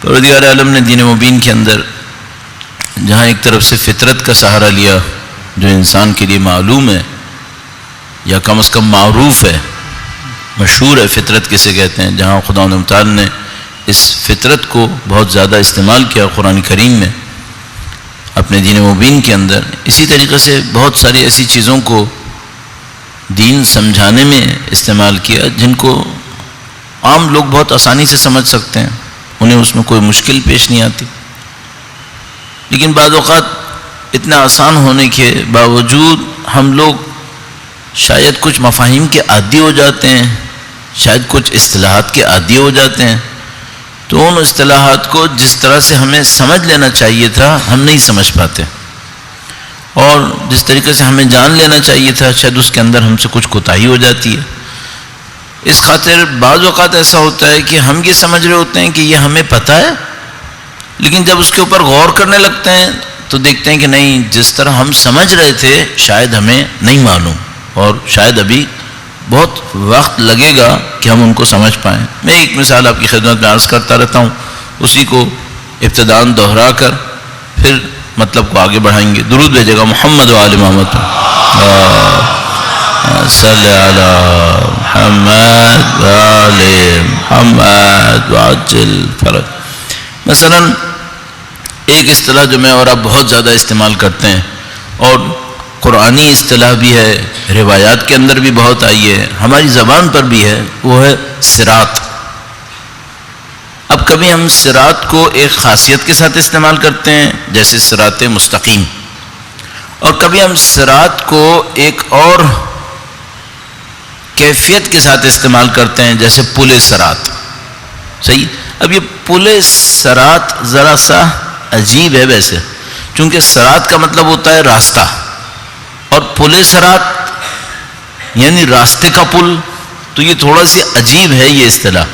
پروردگار عالم نے دین مبین کے اندر جہاں ایک طرف سے فطرت کا سہارا لیا جو انسان کے لیے معلوم ہے یا کم از کم معروف ہے، مشہور ہے فطرت کسے کہتے ہیں، جہاں خدا متعال نے اس فطرت کو بہت زیادہ استعمال کیا قرآن کریم میں اپنے دین مبین کے اندر، اسی طریقے سے بہت ساری ایسی چیزوں کو دین سمجھانے میں استعمال کیا جن کو عام لوگ بہت آسانی سے سمجھ سکتے ہیں، انہیں اس میں کوئی مشکل پیش نہیں آتی. لیکن بعض اوقات اتنا آسان ہونے کے باوجود ہم لوگ شاید کچھ مفاہیم کے عادی ہو جاتے ہیں، شاید کچھ اصطلاحات کے عادی ہو جاتے ہیں، تو ان اصطلاحات کو جس طرح سے ہمیں سمجھ لینا چاہیے تھا ہم نہیں سمجھ پاتے، اور جس طریقے سے ہمیں جان لینا چاہیے تھا شاید اس کے اندر ہم سے کچھ کوتاہی ہو جاتی ہے. اس خاطر بعض اوقات ایسا ہوتا ہے کہ ہم یہ سمجھ رہے ہوتے ہیں کہ یہ ہمیں پتہ ہے، لیکن جب اس کے اوپر غور کرنے لگتے ہیں تو دیکھتے ہیں کہ نہیں، جس طرح ہم سمجھ رہے تھے شاید ہمیں نہیں معلوم، اور شاید ابھی بہت وقت لگے گا کہ ہم ان کو سمجھ پائیں. میں ایک مثال آپ کی خدمت میں عرض کرتا رہتا ہوں، اسی کو ابتداً دہرا کر پھر مطلب کو آگے بڑھائیں گے. درود بھیجے گا محمد و آل محمد، صلی علی محمد و آل محمد وعجل فرج. مثلا ایک اصطلاح جو میں اور آپ بہت زیادہ استعمال کرتے ہیں، اور قرآنی اصطلاح بھی ہے، روایات کے اندر بھی بہت آئی ہے، ہماری زبان پر بھی ہے، وہ ہے صراط. اب کبھی ہم صراط کو ایک خاصیت کے ساتھ استعمال کرتے ہیں جیسے صراط مستقیم، اور کبھی ہم صراط کو ایک اور کیفیت کے ساتھ استعمال کرتے ہیں جیسے پل صراط. صحیح. اب یہ پل صراط ذرا سا عجیب ہے ویسے، چونکہ صراط کا مطلب ہوتا ہے راستہ، اور پل صراط یعنی راستے کا پل، تو یہ تھوڑا سی عجیب ہے یہ اصطلاح.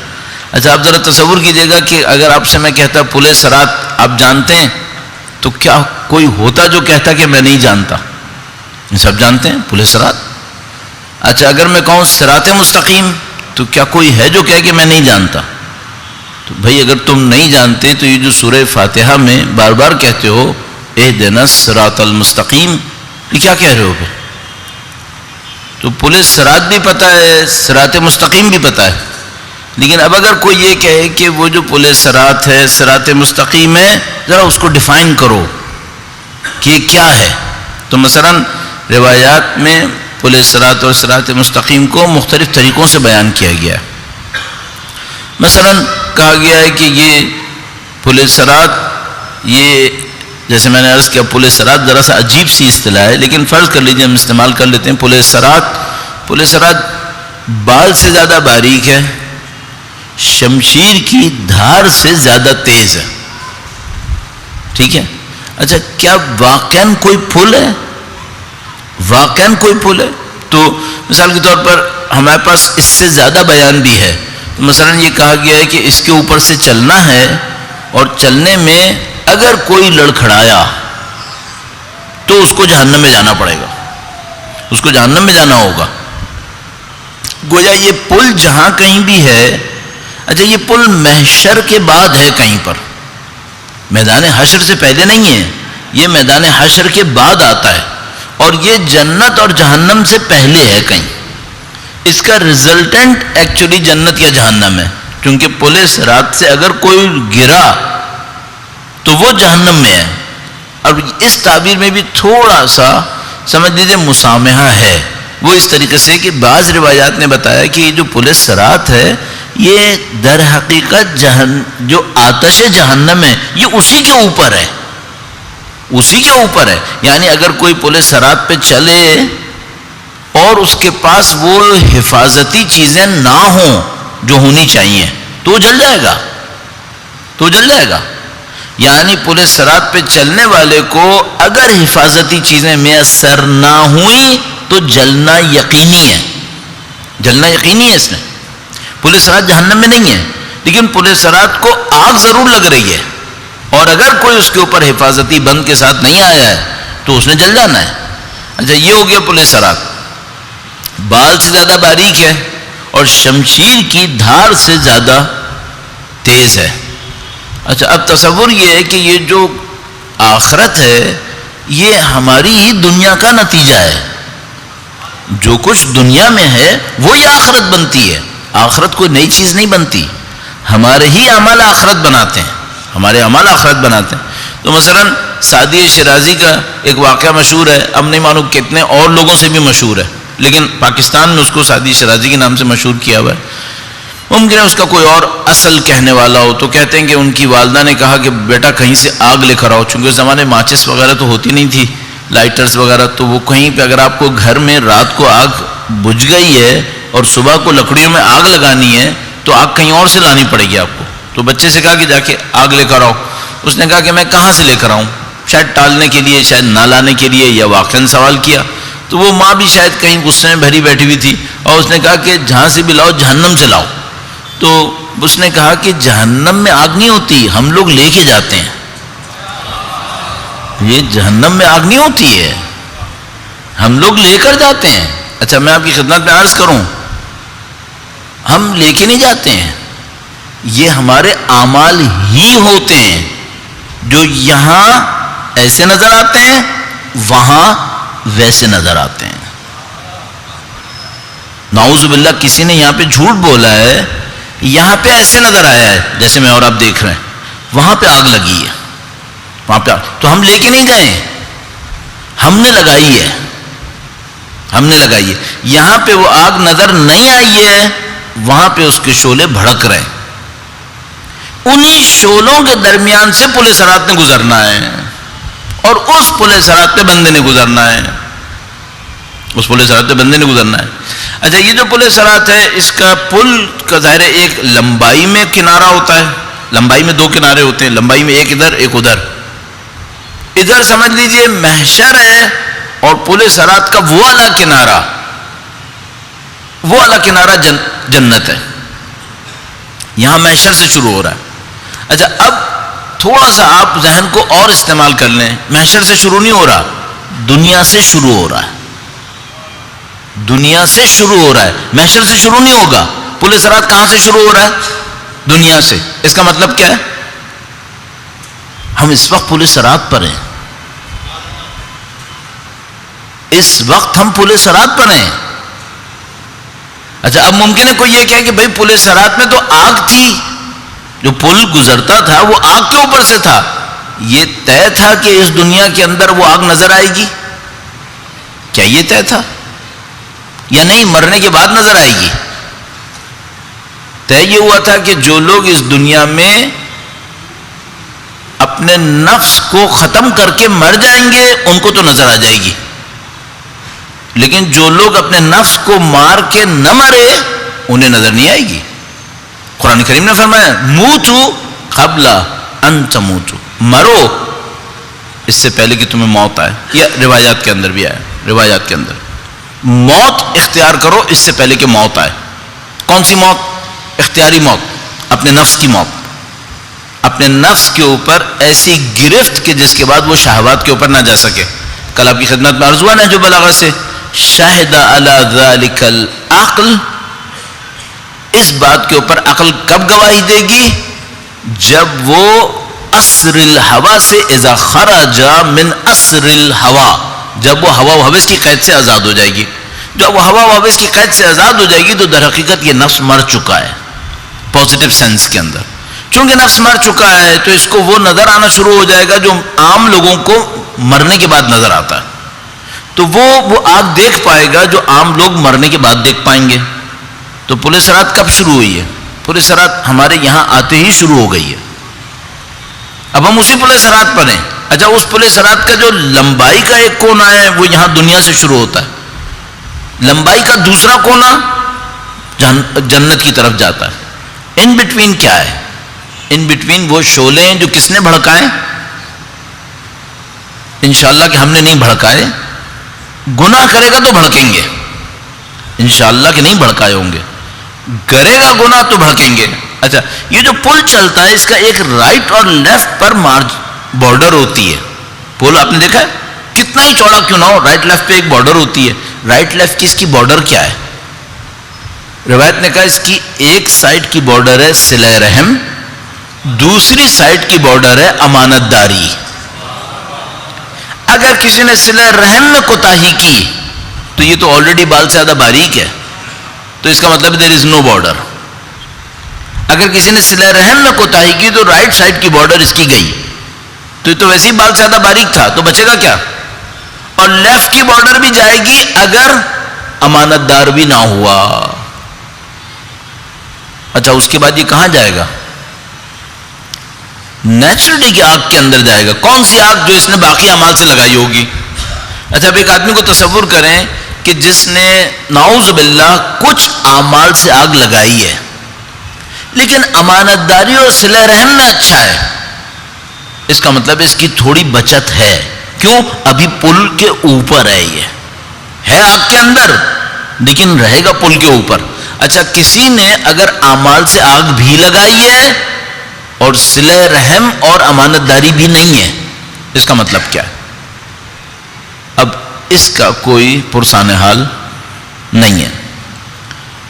اچھا آپ ذرا تصور کیجئے گا کہ اگر آپ سے میں کہتا پل صراط آپ جانتے ہیں، تو کیا کوئی ہوتا جو کہتا کہ میں نہیں جانتا؟ سب جانتے ہیں پل صراط. اچھا اگر میں کہوں صراط مستقیم، تو کیا کوئی ہے جو کہے کہ میں نہیں جانتا؟ تو بھائی اگر تم نہیں جانتے تو یہ جو سورہ فاتحہ میں بار بار کہتے ہو اہدنا الصراط المستقیم، یہ کیا کہہ رہے ہو پھر؟ تو پل صراط بھی پتہ ہے، صراط مستقیم بھی پتہ ہے، لیکن اب اگر کوئی یہ کہے کہ وہ جو پل صراط ہے صراط مستقیم ہے، ذرا اس کو ڈیفائن کرو کہ یہ کیا ہے. تو مثلا روایات میں پل صراط اور صراط مستقیم کو مختلف طریقوں سے بیان کیا گیا ہے. مثلا کہا گیا ہے کہ یہ پل صراط، یہ جیسے میں نے عرض کیا پل صراط ذرا سا عجیب سی اصطلاح ہے، لیکن فرض کر لیجیے ہم استعمال کر لیتے ہیں پل صراط بال سے زیادہ باریک ہے، شمشیر کی دھار سے زیادہ تیز ہے. ٹھیک ہے. اچھا کیا واقعاً کوئی پل ہے؟ واقعاً کوئی پل ہے؟ تو مثال کے طور پر ہمارے پاس اس سے زیادہ بیان بھی ہے. مثلا یہ کہا گیا ہے کہ اس کے اوپر سے چلنا ہے، اور چلنے میں اگر کوئی لڑکھڑایا تو اس کو جہنم میں جانا پڑے گا، اس کو جہنم میں جانا ہوگا. گویا یہ پل جہاں کہیں بھی ہے، اچھا یہ پل محشر کے بعد ہے کہیں پر، میدان حشر سے پہلے نہیں ہے، یہ میدان حشر کے بعد آتا ہے، اور یہ جنت اور جہنم سے پہلے ہے کہیں. اس کا ریزلٹنٹ ایکچولی جنت یا جہنم ہے، کیونکہ پل صراط سے اگر کوئی گرا تو وہ جہنم میں ہے. اب اس تعبیر میں بھی تھوڑا سا سمجھ لیجیے مسامحہ ہے، وہ اس طریقے سے کہ بعض روایات نے بتایا کہ یہ جو پل صراط ہے یہ در حقیقت جو آتش جہنم ہے یہ اسی کے اوپر ہے، اسی کے اوپر ہے. یعنی اگر کوئی پل صراط پہ چلے اور اس کے پاس وہ حفاظتی چیزیں نہ ہوں جو ہونی چاہیے تو وہ جل جائے گا، تو جل جائے گا. یعنی پل صراط پہ چلنے والے کو اگر حفاظتی چیزیں میسر نہ ہوئیں تو جلنا یقینی ہے، جلنا یقینی ہے. اس میں پل صراط جہنم میں نہیں ہے، لیکن پل صراط کو آگ ضرور لگ رہی ہے، اور اگر کوئی اس کے اوپر حفاظتی بند کے ساتھ نہیں آیا ہے تو اس نے جل جانا ہے. اچھا یہ ہو گیا پل صراط، بال سے زیادہ باریک ہے اور شمشیر کی دھار سے زیادہ تیز ہے. اچھا اب تصور یہ ہے کہ یہ جو آخرت ہے یہ ہماری ہی دنیا کا نتیجہ ہے. جو کچھ دنیا میں ہے وہی آخرت بنتی ہے. آخرت کوئی نئی چیز نہیں بنتی. ہمارے ہی اعمال آخرت بناتے ہیں. ہمارے اعمال آخرت بناتے ہیں. تو مثلا سعدی شیرازی کا ایک واقعہ مشہور ہے. اب نہیں معلوم کتنے اور لوگوں سے بھی مشہور ہے, لیکن پاکستان میں اس کو سعدی شیرازی کے نام سے مشہور کیا ہوا ہے. ممکن ہے اس کا کوئی اور اصل کہنے والا ہو. تو کہتے ہیں کہ ان کی والدہ نے کہا کہ بیٹا کہیں سے آگ لے کر آؤ, چونکہ اس زمانے ماچس وغیرہ تو ہوتی نہیں تھی, لائٹرز وغیرہ. تو وہ کہیں پہ اگر آپ کو گھر میں رات کو آگ بجھ گئی ہے اور صبح کو لکڑیوں میں آگ لگانی ہے تو آگ کہیں اور سے لانی پڑے گی آپ کو. تو بچے سے کہا کہ جا کے آگ لے کر آؤ. اس نے کہا کہ میں کہاں سے لے کر آؤں, شاید ٹالنے کے لیے, شاید نہ لانے کے لیے, یا واقعاً سوال کیا. تو وہ ماں بھی شاید کہیں غصے میں بھری بیٹھی ہوئی تھی, اور اس نے کہا کہ جہاں سے بھی لاؤ جہنم سے لاؤ. تو اس نے کہا کہ جہنم میں آگ نہیں ہوتی, ہم لوگ لے کے جاتے ہیں. یہ جہنم میں آگ نہیں ہوتی ہے, ہم لوگ لے کر جاتے ہیں. اچھا میں آپ کی خدمت میں عرض کروں, ہم لے کے نہیں جاتے ہیں, یہ ہمارے اعمال ہی ہوتے ہیں جو یہاں ایسے نظر آتے ہیں, وہاں ویسے نظر آتے ہیں. نعوذ باللہ کسی نے یہاں پہ جھوٹ بولا ہے, یہاں پہ ایسے نظر آیا ہے جیسے میں اور آپ دیکھ رہے ہیں, وہاں پہ آگ لگی ہے, وہاں پہ تو ہم لے کے نہیں گئے, ہم نے لگائی ہے, ہم نے لگائی ہے. یہاں پہ وہ آگ نظر نہیں آئی ہے, وہاں پہ اس کے شعلے بھڑک رہے ہیں. انہی شعلوں کے درمیان سے پل صراط نے گزرنا ہے, اور اس پل صراط پہ بندے نے گزرنا ہے, اس پل صراط پہ بندے نے گزرنا ہے. اچھا یہ جو پل صراط ہے, اس کا پل کا ظاہر ہے ایک لمبائی میں کنارہ ہوتا ہے, لمبائی میں دو کنارے ہوتے ہیں, لمبائی میں ایک ادھر ایک ادھر. ادھر سمجھ لیجئے محشر ہے, اور پل صراط کا وہ والا کنارہ, وہ والا کنارہ جنت ہے. یہاں محشر سے شروع ہو رہا ہے. اچھا اب تھوڑا سا آپ ذہن کو اور استعمال کر لیں, محشر سے شروع نہیں ہو رہا, دنیا سے شروع ہو رہا ہے. دنیا سے شروع ہو رہا ہے, محشر سے شروع نہیں ہوگا. پل صراط کہاں سے شروع ہو رہا ہے؟ دنیا سے. اس کا مطلب کیا ہے؟ ہم اس وقت پل صراط پر ہیں, اس وقت ہم پل صراط پر ہیں. اچھا اب ممکن ہے کوئی یہ کہے کہ بھئی پل صراط میں تو آگ تھی, جو پل گزرتا تھا وہ آگ کے اوپر سے تھا. یہ طے تھا کہ اس دنیا کے اندر وہ آگ نظر آئے گی؟ کیا یہ طے تھا یا نہیں؟ مرنے کے بعد نظر آئے گی. طے یہ ہوا تھا کہ جو لوگ اس دنیا میں اپنے نفس کو ختم کر کے مر جائیں گے ان کو تو نظر آ جائے گی, لیکن جو لوگ اپنے نفس کو مار کے نہ مرے انہیں نظر نہیں آئے گی. قرآن کریم نے فرمایا موتو قبل ان تموتو, مرو اس سے پہلے کہ تمہیں موت آئے. یہ روایات کے اندر بھی آیا, روایات کے اندر موت اختیار کرو اس سے پہلے کہ موت آئے. کون سی موت؟ اختیاری موت, اپنے نفس کی موت, اپنے نفس کے اوپر ایسی گرفت کہ جس کے بعد وہ شہوات کے اوپر نہ جا سکے. کل آپ کی خدمت میں عرض ہوا نا جو بلاغت سے شاہد علی ذالک العقل, اس بات کے اوپر عقل کب گواہی دے گی؟ جب وہ اسر الہوا سے اذا خرج من اسر الہوا, جب وہ ہوا و ہوس کی قید سے آزاد ہو جائے گی. جب وہ ہوا و ہوس کی قید سے آزاد ہو جائے گی تو در حقیقت یہ نفس مر چکا ہے پازیٹیو سینس کے اندر. چونکہ نفس مر چکا ہے تو اس کو وہ نظر آنا شروع ہو جائے گا جو عام لوگوں کو مرنے کے بعد نظر آتا ہے. تو وہ آگ دیکھ پائے گا جو عام لوگ مرنے کے بعد دیکھ پائیں گے. تو پل صراط کب شروع ہوئی ہے؟ پل صراط ہمارے یہاں آتے ہی شروع ہو گئی ہے. اب ہم اسی پل صراط پر ہیں. اچھا اس پل صراط کا جو لمبائی کا ایک کونا ہے وہ یہاں دنیا سے شروع ہوتا ہے, لمبائی کا دوسرا کونا جنت کی طرف جاتا ہے. ان بٹوین کیا ہے؟ ان بٹوین وہ شعلے ہیں جو کس نے بھڑکائے؟ انشاءاللہ کہ ہم نے نہیں بھڑکائے. گناہ کرے گا تو بھڑکیں گے, انشاءاللہ کہ نہیں بھڑکائے ہوں گے. کرے گا گناہ تو بھڑکیں گے. اچھا یہ جو پل چلتا ہے اس کا ایک رائٹ اور لیفٹ پر بارڈر ہوتی ہے. پل آپ نے دیکھا ہے کتنا ہی چوڑا کیوں نہ ہو, رائٹ لیفٹ پہ ایک بارڈر ہوتی ہے. رائٹ لیفٹ کی اس کی بارڈر کیا ہے؟ روایت نے کہا اس کی ایک سائڈ کی بارڈر ہے صلہ رحم, دوسری سائڈ کی بارڈر ہے امانت داری. اگر کسی نے صلہ رحم میں کوتاہی کی تو یہ تو آلریڈی بال سے زیادہ باریک ہے, تو اس کا مطلب دیر از نو بارڈر. اگر کسی نے صلہ رحم میں کوتاہی کی تو رائٹ سائڈ کی بارڈر اس کی گئی, تو یہ تو ویسے ہی بال سے زیادہ باریک تھا, تو بچے گا کیا؟ اور لیفٹ کی بارڈر بھی جائے گی اگر امانت دار بھی نہ ہوا. اچھا اس کے بعد یہ کہاں جائے گا؟ نیچرلی کی آگ کے اندر جائے گا. کون سی آگ؟ جو اس نے باقی اعمال سے لگائی ہوگی. اچھا اب ایک آدمی کو تصور کریں کہ جس نے نعوذ باللہ کچھ اعمال سے آگ لگائی ہے, لیکن امانت داری اور صلہ رحم میں اچھا ہے, اس کا مطلب اس کی تھوڑی بچت ہے. کیوں؟ ابھی پل کے اوپر ہے, یہ ہے آگ کے اندر لیکن رہے گا پل کے اوپر. اچھا کسی نے اگر اعمال سے آگ بھی لگائی ہے اور صلہ رحم اور امانت داری بھی نہیں ہے, اس کا مطلب کیا ہے؟ اب اس کا کوئی پرسان حال نہیں ہے.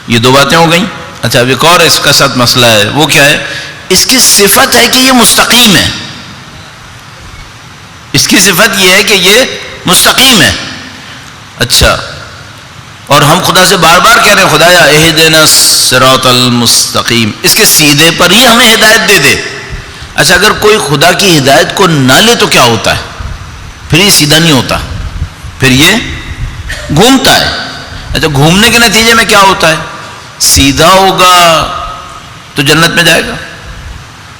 یہ دو باتیں ہو گئیں. اچھا اب ایک اور اس کا ساتھ مسئلہ ہے, وہ کیا ہے؟ اس کی صفت ہے کہ یہ مستقیم ہے. اس کی صفت یہ ہے کہ یہ مستقیم ہے. اچھا اور ہم خدا سے بار بار کہہ رہے ہیں خدایا اہدنا الصراط المستقیم, اس کے سیدھے پر ہی ہمیں ہدایت دے دے. اچھا اگر کوئی خدا کی ہدایت کو نہ لے تو کیا ہوتا ہے؟ پھر یہ سیدھا نہیں ہوتا, پھر یہ گھومتا ہے. اچھا گھومنے کے نتیجے میں کیا ہوتا ہے؟ سیدھا ہوگا تو جنت میں جائے گا,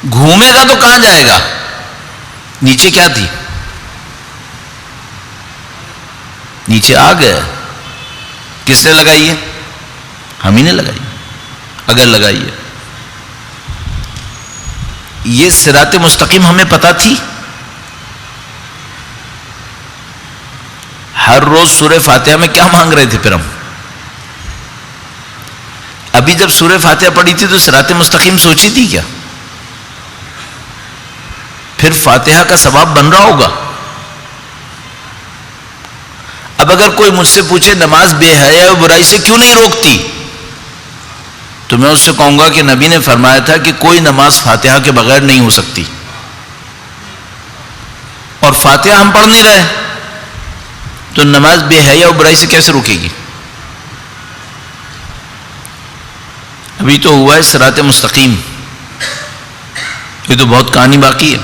گھومے گا تو کہاں جائے گا؟ نیچے کیا تھی؟ نیچے آگ ہے. کس نے لگائی ہے؟ ہم ہی نے لگائی. اگر لگائی ہے, یہ صراط مستقیم ہمیں پتا تھی. ہر روز سورہ فاتحہ میں کیا مانگ رہے تھے پھر ہم؟ ابھی جب سورہ فاتحہ پڑھی تھی تو صراط مستقیم سوچی تھی کیا؟ پھر فاتحہ کا ثواب بن رہا ہوگا. اب اگر کوئی مجھ سے پوچھے نماز بے حیا و برائی سے کیوں نہیں روکتی, تو میں اس سے کہوں گا کہ نبی نے فرمایا تھا کہ کوئی نماز فاتحہ کے بغیر نہیں ہو سکتی, اور فاتحہ ہم پڑھ نہیں رہے تو نماز بے حیا و برائی سے کیسے روکے گی؟ ابھی تو ہوا ہے صراط مستقیم, یہ تو بہت کہانی باقی ہے.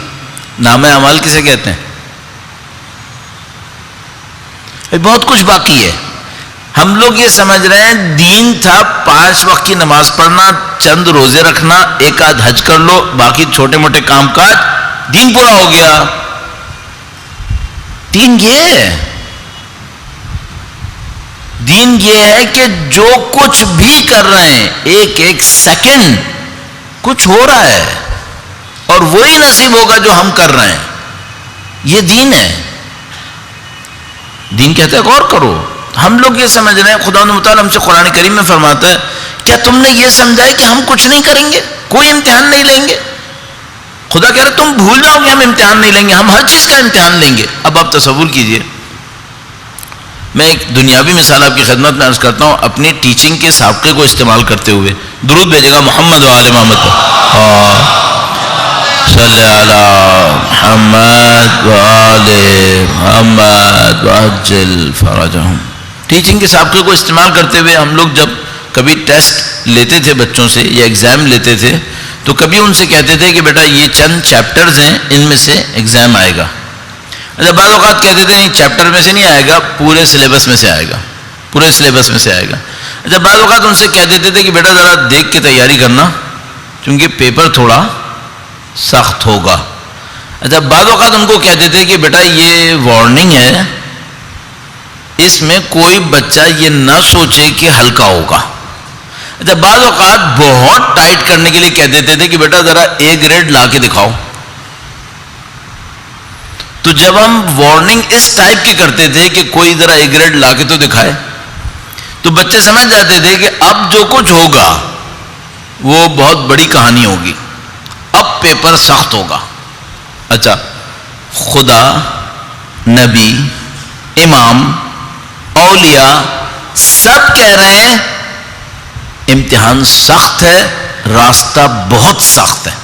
نامہ اعمال کسے کہتے ہیں؟ بہت کچھ باقی ہے. ہم لوگ یہ سمجھ رہے ہیں دین تھا 5 وقت کی نماز پڑھنا, چند روزے رکھنا, ایک آدھ حج کر لو, باقی چھوٹے موٹے کام کاج, دین پورا ہو گیا. دین یہ ہے, دین یہ ہے کہ جو کچھ بھی کر رہے ہیں ایک ایک سیکنڈ کچھ ہو رہا ہے اور وہی نصیب ہوگا جو ہم کر رہے ہیں. یہ دین ہے. دین کہتا ہے غور کرو. ہم لوگ یہ سمجھ رہے ہیں, خدا متعالی ہم سے قرآن کریم میں فرماتا ہے کیا تم نے یہ سمجھا ہے کہ ہم کچھ نہیں کریں گے, کوئی امتحان نہیں لیں گے؟ خدا کہہ رہا ہے تم بھول جاؤ کہ ہم امتحان نہیں لیں گے, ہم ہر چیز کا امتحان لیں گے. اب آپ تصور کیجئے, میں ایک دنیاوی مثال آپ کی خدمت میں عرض کرتا ہوں اپنی ٹیچنگ کے سابقے کو استعمال کرتے ہوئے. درود بھیجے گا محمد و آل محمد صلی علی محمد و آل محمد وعجل فرجہم. ٹیچنگ کے سابقے کو استعمال کرتے ہوئے ہم لوگ جب کبھی ٹیسٹ لیتے تھے بچوں سے یا ایگزام لیتے تھے تو کبھی ان سے کہتے تھے کہ بیٹا یہ چند چیپٹرز ہیں, ان میں سے ایگزام آئے گا. اچھا بعض اوقات کہتے تھے نہیں چیپٹر میں سے نہیں آئے گا, پورے سلیبس میں سے آئے گا, پورے سلیبس میں سے آئے گا. اچھا بعض اوقات ان سے کہہ دیتے تھے کہ بیٹا ذرا دیکھ کے تیاری کرنا کیونکہ پیپر تھوڑا سخت ہوگا. اچھا بعض اوقات ان کو کہتے تھے کہ بیٹا یہ وارننگ ہے, اس میں کوئی بچہ یہ نہ سوچے کہ ہلکا ہوگا. اچھا بعض اوقات بہت ٹائٹ کرنے کے لیے کہہ دیتے تھے کہ بیٹا ذرا اے گریڈ لا کے دکھاؤ. تو جب ہم وارننگ اس ٹائپ کی کرتے تھے کہ کوئی ذرا اے گریڈ لا کے تو دکھائے, تو بچے سمجھ جاتے تھے کہ اب جو کچھ ہوگا وہ بہت بڑی کہانی ہوگی, اب پیپر سخت ہوگا. اچھا خدا, نبی, امام, اولیاء سب کہہ رہے ہیں امتحان سخت ہے, راستہ بہت سخت ہے.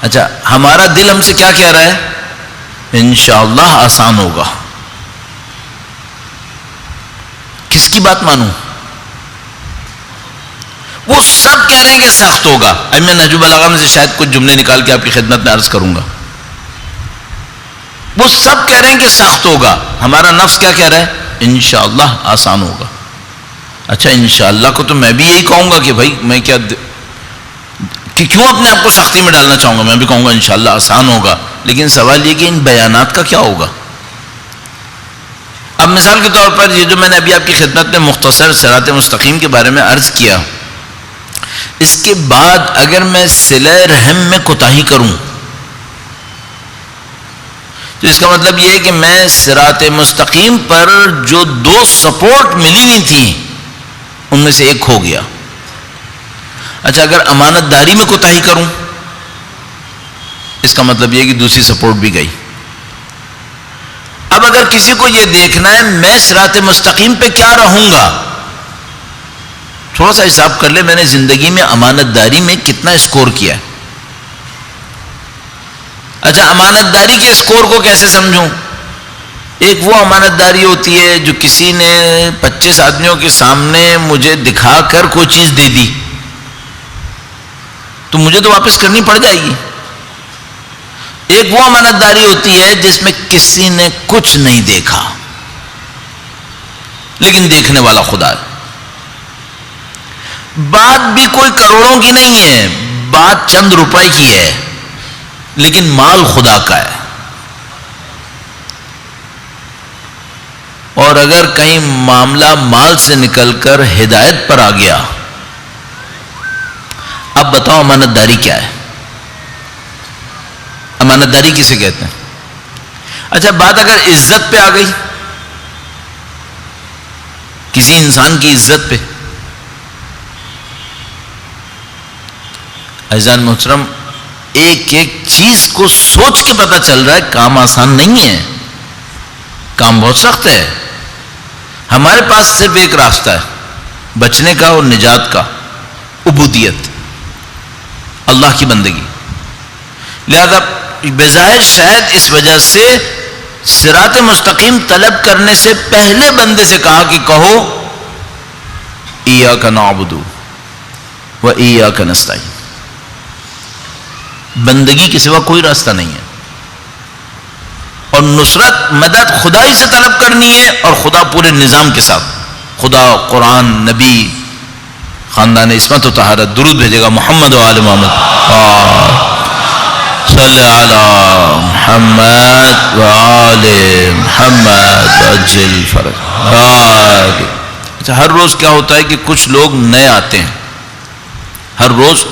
اچھا ہمارا دل ہم سے کیا کہہ رہا ہے؟ انشاءاللہ آسان ہوگا. کس کی بات مانوں؟ وہ سب کہہ رہے ہیں کہ سخت ہوگا. اب میں نہج البلاغہ میں سے شاید کچھ جملے نکال کے آپ کی خدمت میں عرض کروں گا. وہ سب کہہ رہے ہیں کہ سخت ہوگا، ہمارا نفس کیا کہہ رہا ہے؟ انشاءاللہ آسان ہوگا. اچھا انشاءاللہ کو تو میں بھی یہی کہوں گا کہ بھائی میں کیا کہ کیوں اپنے آپ کو سختی میں ڈالنا چاہوں گا، میں بھی کہوں گا انشاءاللہ آسان ہوگا. لیکن سوال یہ کہ ان بیانات کا کیا ہوگا؟ اب مثال کے طور پر یہ جو میں نے ابھی آپ کی خدمت میں مختصر صراط مستقیم کے بارے میں عرض کیا، اس کے بعد اگر میں صلہ رحم میں کوتاہی کروں تو اس کا مطلب یہ ہے کہ میں صراط مستقیم پر جو 2 سپورٹ ملی ہوئی تھیں ان میں سے ایک کھو گیا. اچھا اگر امانت داری میں کوتاہی کروں اس کا مطلب یہ ہے کہ دوسری سپورٹ بھی گئی. اب اگر کسی کو یہ دیکھنا ہے میں صراط مستقیم پہ کیا رہوں گا، تھوڑا سا حساب کر لے میں نے زندگی میں امانت داری میں کتنا اسکور کیا ہے. اچھا امانت داری کے اسکور کو کیسے سمجھوں؟ ایک وہ امانت داری ہوتی ہے جو کسی نے 25 آدمیوں کے سامنے مجھے دکھا کر کوئی چیز دے دی تو مجھے تو واپس کرنی پڑ جائے گی. ایک وہ امانت داری ہوتی ہے جس میں کسی نے کچھ نہیں دیکھا لیکن دیکھنے والا خدا ہے. بات بھی کوئی کروڑوں کی نہیں ہے، بات چند روپے کی ہے لیکن مال خدا کا ہے. اور اگر کہیں معاملہ مال سے نکل کر ہدایت پر آ گیا، اب بتاؤ امانت داری کیا ہے؟ امانت داری کسے کہتے ہیں؟ اچھا بات اگر عزت پہ آ گئی، کسی انسان کی عزت پہ، عزیزان محترم ایک ایک چیز کو سوچ کے پتہ چل رہا ہے کام آسان نہیں ہے، کام بہت سخت ہے. ہمارے پاس صرف ایک راستہ ہے بچنے کا اور نجات کا، عبودیت، اللہ کی بندگی. لہذا بظاہر شاید اس وجہ سے صراط مستقیم طلب کرنے سے پہلے بندے سے کہا کہ کہو ایاک نعبد و ایاک نستعین، بندگی کے سوا کوئی راستہ نہیں ہے. اور نصرت مدد خدا ہی سے طلب کرنی ہے، اور خدا پورے نظام کے ساتھ، خدا، قرآن، نبی، خاندان عصمت و طہارت. درود بھیجے گا محمد و آل محمد، صلی علی محمد و آل محمد عجل فرج. اچھا ہر روز کیا ہوتا ہے کہ کچھ لوگ نئے آتے ہیں، ہر روز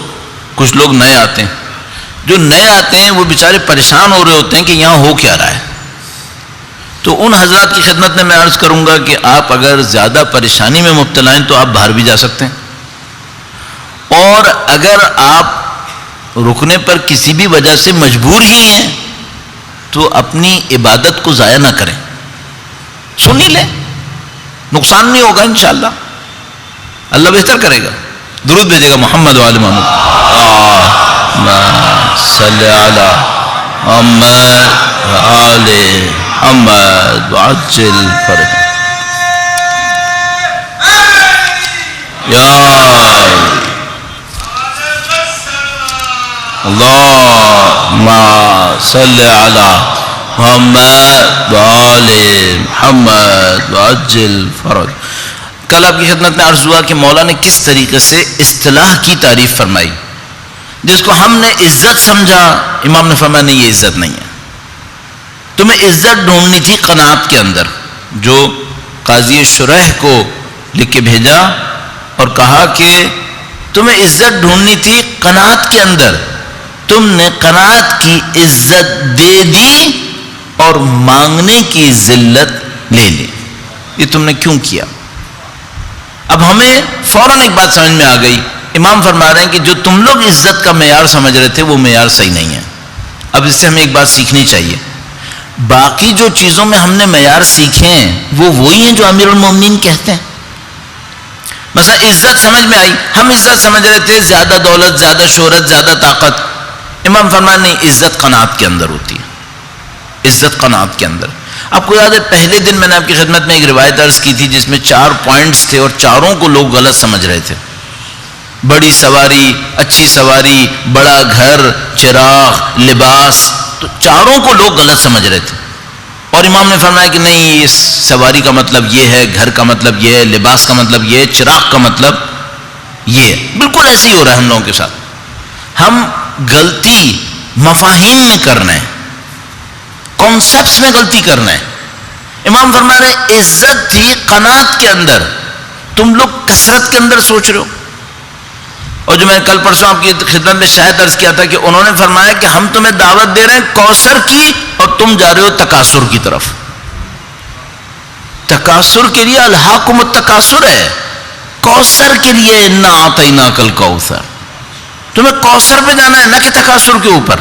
کچھ لوگ نئے آتے ہیں. جو نئے آتے ہیں وہ بیچارے پریشان ہو رہے ہوتے ہیں کہ یہاں ہو کیا رہا ہے. تو ان حضرات کی خدمت میں عرض کروں گا کہ آپ اگر زیادہ پریشانی میں مبتلا ہیں تو آپ باہر بھی جا سکتے ہیں، اور اگر آپ رکنے پر کسی بھی وجہ سے مجبور ہی ہیں تو اپنی عبادت کو ضائع نہ کریں، سن ہی لیں، نقصان نہیں ہوگا انشاءاللہ، اللہ بہتر کرے گا. درود بھیجے گا محمد و آل محمد، صلی علی محمد و آل محمد وعجل فرج. یا اللہم صلی علی محمد و آل محمد وعجل فرج. کل آپ کی خدمت میں عرض ہوا کہ مولا نے کس طریقے سے اصطلاح کی تعریف فرمائی. جس کو ہم نے عزت سمجھا، امام نے فرمایا نہیں یہ عزت نہیں ہے. تمہیں عزت ڈھونڈنی تھی قناعت کے اندر، جو قاضی شرح کو لکھ کے بھیجا اور کہا کہ تمہیں عزت ڈھونڈنی تھی قناعت کے اندر، تم نے قناعت کی عزت دے دی اور مانگنے کی ذلت لے لی. یہ تم نے کیوں کیا؟ اب ہمیں فوراً ایک بات سمجھ میں آ گئی. امام فرما رہے ہیں کہ جو تم لوگ عزت کا معیار سمجھ رہے تھے وہ معیار صحیح نہیں ہے. اب اس سے ہمیں ایک بات سیکھنی چاہیے، باقی جو چیزوں میں ہم نے معیار سیکھے ہیں وہ وہی ہیں جو امیر المومنین کہتے ہیں. مثلا عزت سمجھ میں آئی، ہم عزت سمجھ رہے تھے زیادہ دولت، زیادہ شہرت، زیادہ طاقت. امام فرمایا نہیں، عزت قناعت کے اندر ہوتی ہے، عزت قناعت کے اندر. آپ کو یاد ہے پہلے دن میں نے آپ کی خدمت میں ایک روایت عرض کی تھی جس میں 4 پوائنٹس تھے اور چاروں کو لوگ غلط سمجھ رہے تھے. بڑی سواری، اچھی سواری، بڑا گھر، چراغ، لباس، تو چاروں کو لوگ غلط سمجھ رہے تھے. اور امام نے فرمایا کہ نہیں، اس سواری کا مطلب یہ ہے، گھر کا مطلب یہ ہے، لباس کا مطلب یہ ہے، چراغ کا مطلب یہ ہے. بالکل ایسے ہی ہو رہا ہے ہم لوگوں کے ساتھ. ہم غلطی مفاہیم میں کر رہے ہیں، کانسیپٹس میں غلطی کر رہے ہیں. امام فرما رہے عزت تھی قناعت کے اندر، تم لوگ کثرت کے اندر سوچ رہے ہو. اور جو میں کل پرسوں آپ کی خدمت میں شاید عرض کیا تھا کہ انہوں نے فرمایا کہ ہم تمہیں دعوت دے رہے ہیں کوثر کی اور تم جا رہے ہو تکاثر کی طرف. تکاثر کے لیے الہاکم التکاثر ہے، کوثر کے لیے انا اعطیناک الکوثر. تمہیں کوثر پہ جانا ہے نہ کہ تکاثر کے اوپر.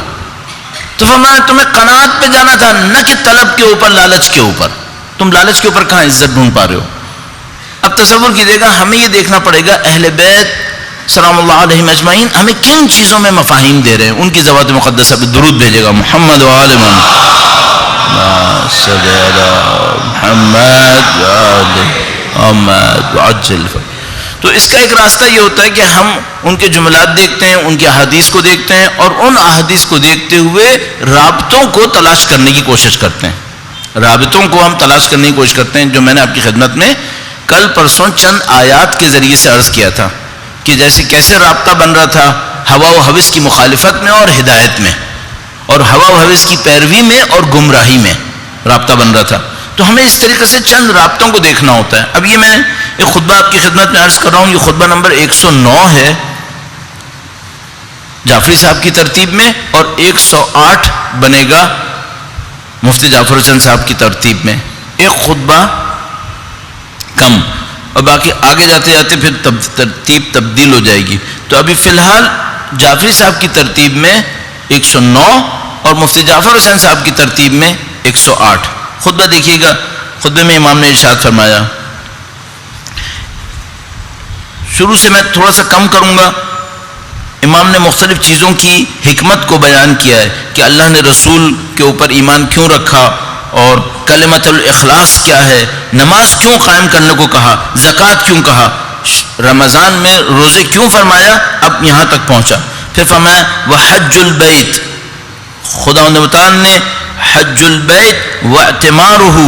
تو فرمایا تمہیں قناعت پہ جانا تھا نہ کہ طلب کے اوپر، لالچ کے اوپر. تم لالچ کے اوپر کہاں عزت ڈھونڈ پا رہے ہو؟ اب تصور کیجیے گا، ہمیں یہ دیکھنا پڑے گا اہل بیت سلام اللہ علیہم اجمعین ہمیں کن چیزوں میں مفاہیم دے رہے ہیں. ان کی ذوات مقدسہ پہ درود بھیجے گا، محمد و آل محمد صلی علی محمد وعجل. تو اس کا ایک راستہ یہ ہوتا ہے کہ ہم ان کے جملات دیکھتے ہیں، ان کے احادیث کو دیکھتے ہیں اور ان احادیث کو دیکھتے ہوئے رابطوں کو تلاش کرنے کی کوشش کرتے ہیں. رابطوں کو ہم تلاش کرنے کی کوشش کرتے ہیں، جو میں نے آپ کی خدمت میں کل پرسوں چند آیات کے ذریعے سے عرض کیا تھا کہ جیسے کیسے رابطہ بن رہا تھا ہوا و ہوس کی مخالفت میں اور ہدایت میں، اور ہوا و ہوس کی پیروی میں اور گمراہی میں رابطہ بن رہا تھا. تو ہمیں اس طریقے سے چند رابطوں کو دیکھنا ہوتا ہے. اب یہ میں ایک خطبہ آپ کی خدمت میں عرض کر رہا ہوں، یہ خطبہ نمبر 109 ہے جعفری صاحب کی ترتیب میں، اور 108 بنے گا مفتی جعفر حسین صاحب کی ترتیب میں. ایک خطبہ کم، اور باقی آگے جاتے جاتے پھر ترتیب تبدیل ہو جائے گی. تو ابھی فی الحال جعفری صاحب کی ترتیب میں 109 اور مفتی جعفر حسین صاحب کی ترتیب میں 108. خطبہ دیکھیے گا. خطبے میں امام نے ارشاد فرمایا، شروع سے میں تھوڑا سا کم کروں گا. امام نے مختلف چیزوں کی حکمت کو بیان کیا ہے کہ اللہ نے رسول کے اوپر ایمان کیوں رکھا، اور کلمۃ الاخلاص کیا ہے، نماز کیوں قائم کرنے کو کہا، زکوٰۃ کیوں کہا، رمضان میں روزے کیوں فرمایا. اب یہاں تک پہنچا. پھر فرمایا وحج البیت، خدا متعال نے حج البیت واعتمارہ،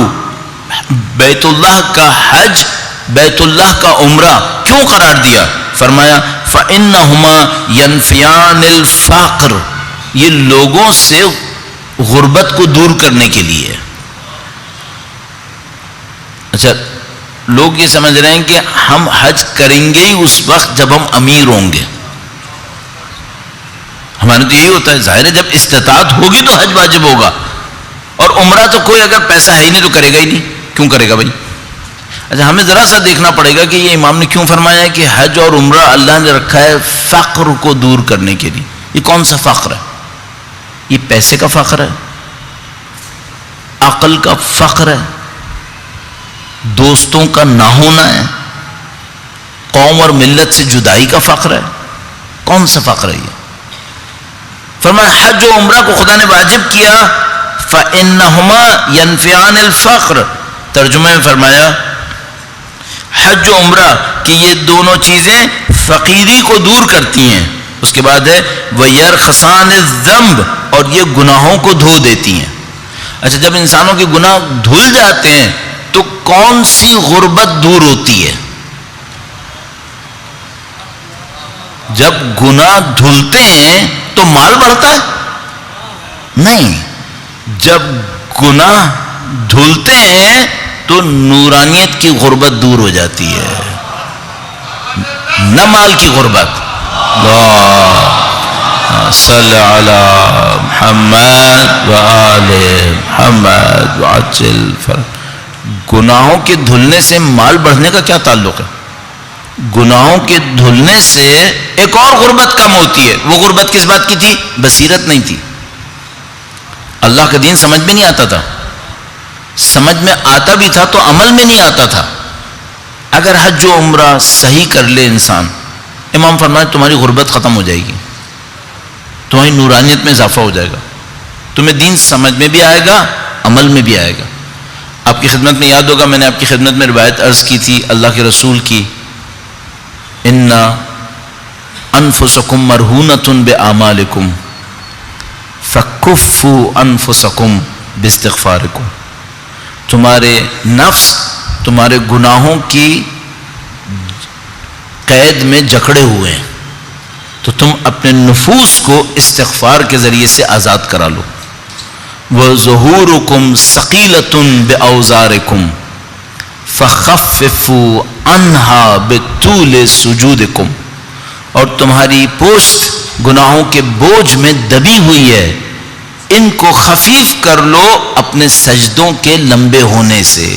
بیت اللہ کا حج، بیت اللہ کا عمرہ کیوں قرار دیا. فرمایا فإنہما ينفیان الفقر، یہ لوگوں سے غربت کو دور کرنے کے لیے. اچھا، لوگ یہ سمجھ رہے ہیں کہ ہم حج کریں گے ہی اس وقت جب ہم امیر ہوں گے. ہمارے تو یہی ہوتا ہے، ظاہر ہے جب استطاعت ہوگی تو حج واجب ہوگا. اور عمرہ تو کوئی اگر پیسہ ہے ہی نہیں تو کرے گا ہی نہیں، کیوں کرے گا بھائی. اچھا، ہمیں ذرا سا دیکھنا پڑے گا کہ یہ امام نے کیوں فرمایا ہے کہ حج اور عمرہ اللہ نے رکھا ہے فقر کو دور کرنے کے لیے. یہ کون سا فقر ہے؟ یہ پیسے کا فقر ہے، عقل کا فقر ہے، دوستوں کا نہ ہونا ہے، قوم اور ملت سے جدائی کا فقر ہے. کون سا فقر ہے یہ؟ فرمایا حج و عمرہ کو خدا نے واجب کیا، فإنہما ينفعان الفقر. ترجمہ میں فرمایا حج و عمرہ کہ یہ دونوں چیزیں فقیری کو دور کرتی ہیں. اس کے بعد ہے وَيَرْخَصَانِ الذَّنْبِ، اور یہ گناہوں کو دھو دیتی ہیں. اچھا، جب انسانوں کے گناہ دھل جاتے ہیں تو کون سی غربت دور ہوتی ہے؟ جب گناہ دھلتے ہیں تو مال بڑھتا ہے؟ نہیں. جب گناہ دھلتے ہیں تو نورانیت کی غربت دور ہو جاتی ہے، نہ مال کی غربت. صلی علی محمد وآل محمد وعجل. گناہوں کے دھلنے سے مال بڑھنے کا کیا تعلق ہے؟ گناہوں کے دھلنے سے ایک اور غربت کم ہوتی ہے. وہ غربت کس بات کی تھی؟ بصیرت نہیں تھی. اللہ کا دین سمجھ میں نہیں آتا تھا. سمجھ میں آتا بھی تھا تو عمل میں نہیں آتا تھا. اگر حج و عمرہ صحیح کر لے انسان، امام فرمائے تمہاری غربت ختم ہو جائے گی. تمہاری نورانیت میں اضافہ ہو جائے گا، تمہیں دین سمجھ میں بھی آئے گا، عمل میں بھی آئے گا. آپ کی خدمت میں یاد ہوگا، میں نے آپ کی خدمت میں روایت عرض کی تھی اللہ کے رسول کی، ان انفسکم مرہونۃ باعمالکم فکفوا انفسکم باستغفارکم. تمہارے نفس تمہارے گناہوں کی قید میں جکڑے ہوئے ہیں، تو تم اپنے نفوس کو استغفار کے ذریعے سے آزاد کرا لو. وَظُهُورُكُمْ ثَقِيلَةٌ بِأَوْزَارِكُمْ فَخَفِّفُوا عَنْهَا بِطُولِ سُجُودِكُمْ. اور تمہاری پوست گناہوں کے بوجھ میں دبی ہوئی ہے، ان کو خفیف کر لو اپنے سجدوں کے لمبے ہونے سے.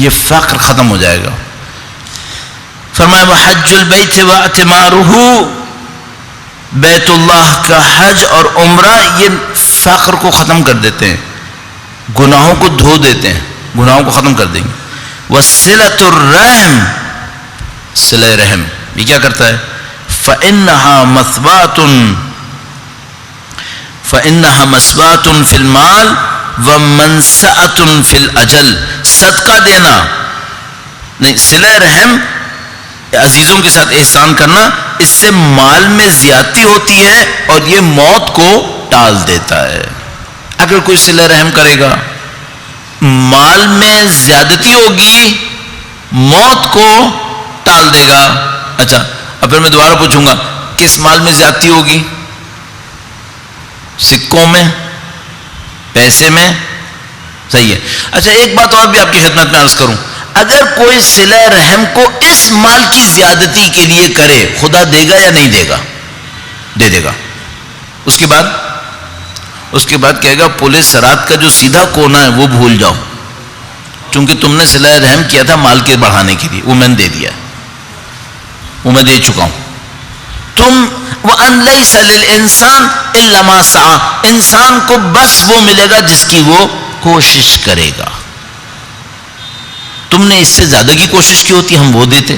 یہ فقر ختم ہو جائے گا. فرمایا وحج البیت واعتمارہ، بیت اللہ کا حج اور عمرہ یہ فقر کو ختم کر دیتے ہیں، گناہوں کو دھو دیتے ہیں، گناہوں کو ختم کر دیں گے. وصلۃ الرحم، صلہ رحم یہ کیا کرتا ہے؟ فإنها مسبات فی المال ومنسأۃ فی الاجل. صدقہ دینا نہیں، صلہ رحم عزیزوں کے ساتھ احسان کرنا، اس سے مال میں زیادتی ہوتی ہے اور یہ موت کو ٹال دیتا ہے. اگر کوئی صلہ رحم کرے گا، مال میں زیادتی ہوگی، موت کو ٹال دے گا. اچھا اب پھر میں دوبارہ پوچھوں گا، کس مال میں زیادتی ہوگی؟ سکوں میں، پیسے میں، صحیح ہے. اچھا ایک بات اور بھی آپ کی خدمت میں عرض کروں، اگر کوئی صلہ رحم کو اس مال کی زیادتی کے لیے کرے، خدا دے گا یا نہیں دے گا؟ دے دے گا. اس کے بعد کہے گا پولیس سرات کا جو سیدھا کونا ہے وہ بھول جاؤ، چونکہ تم نے صلہ رحم کیا تھا مال کے بڑھانے کے لیے، وہ میں نے دے دیا، وہ میں دے چکا ہوں. تم وَأَن لَيْسَ لِلْإِنسَانِ إِلَّا مَا سَعَى، انسان کو بس وہ ملے گا جس کی وہ کوشش کرے گا. تم نے اس سے زیادہ کی کوشش کی ہوتی ہم وہ دیتے.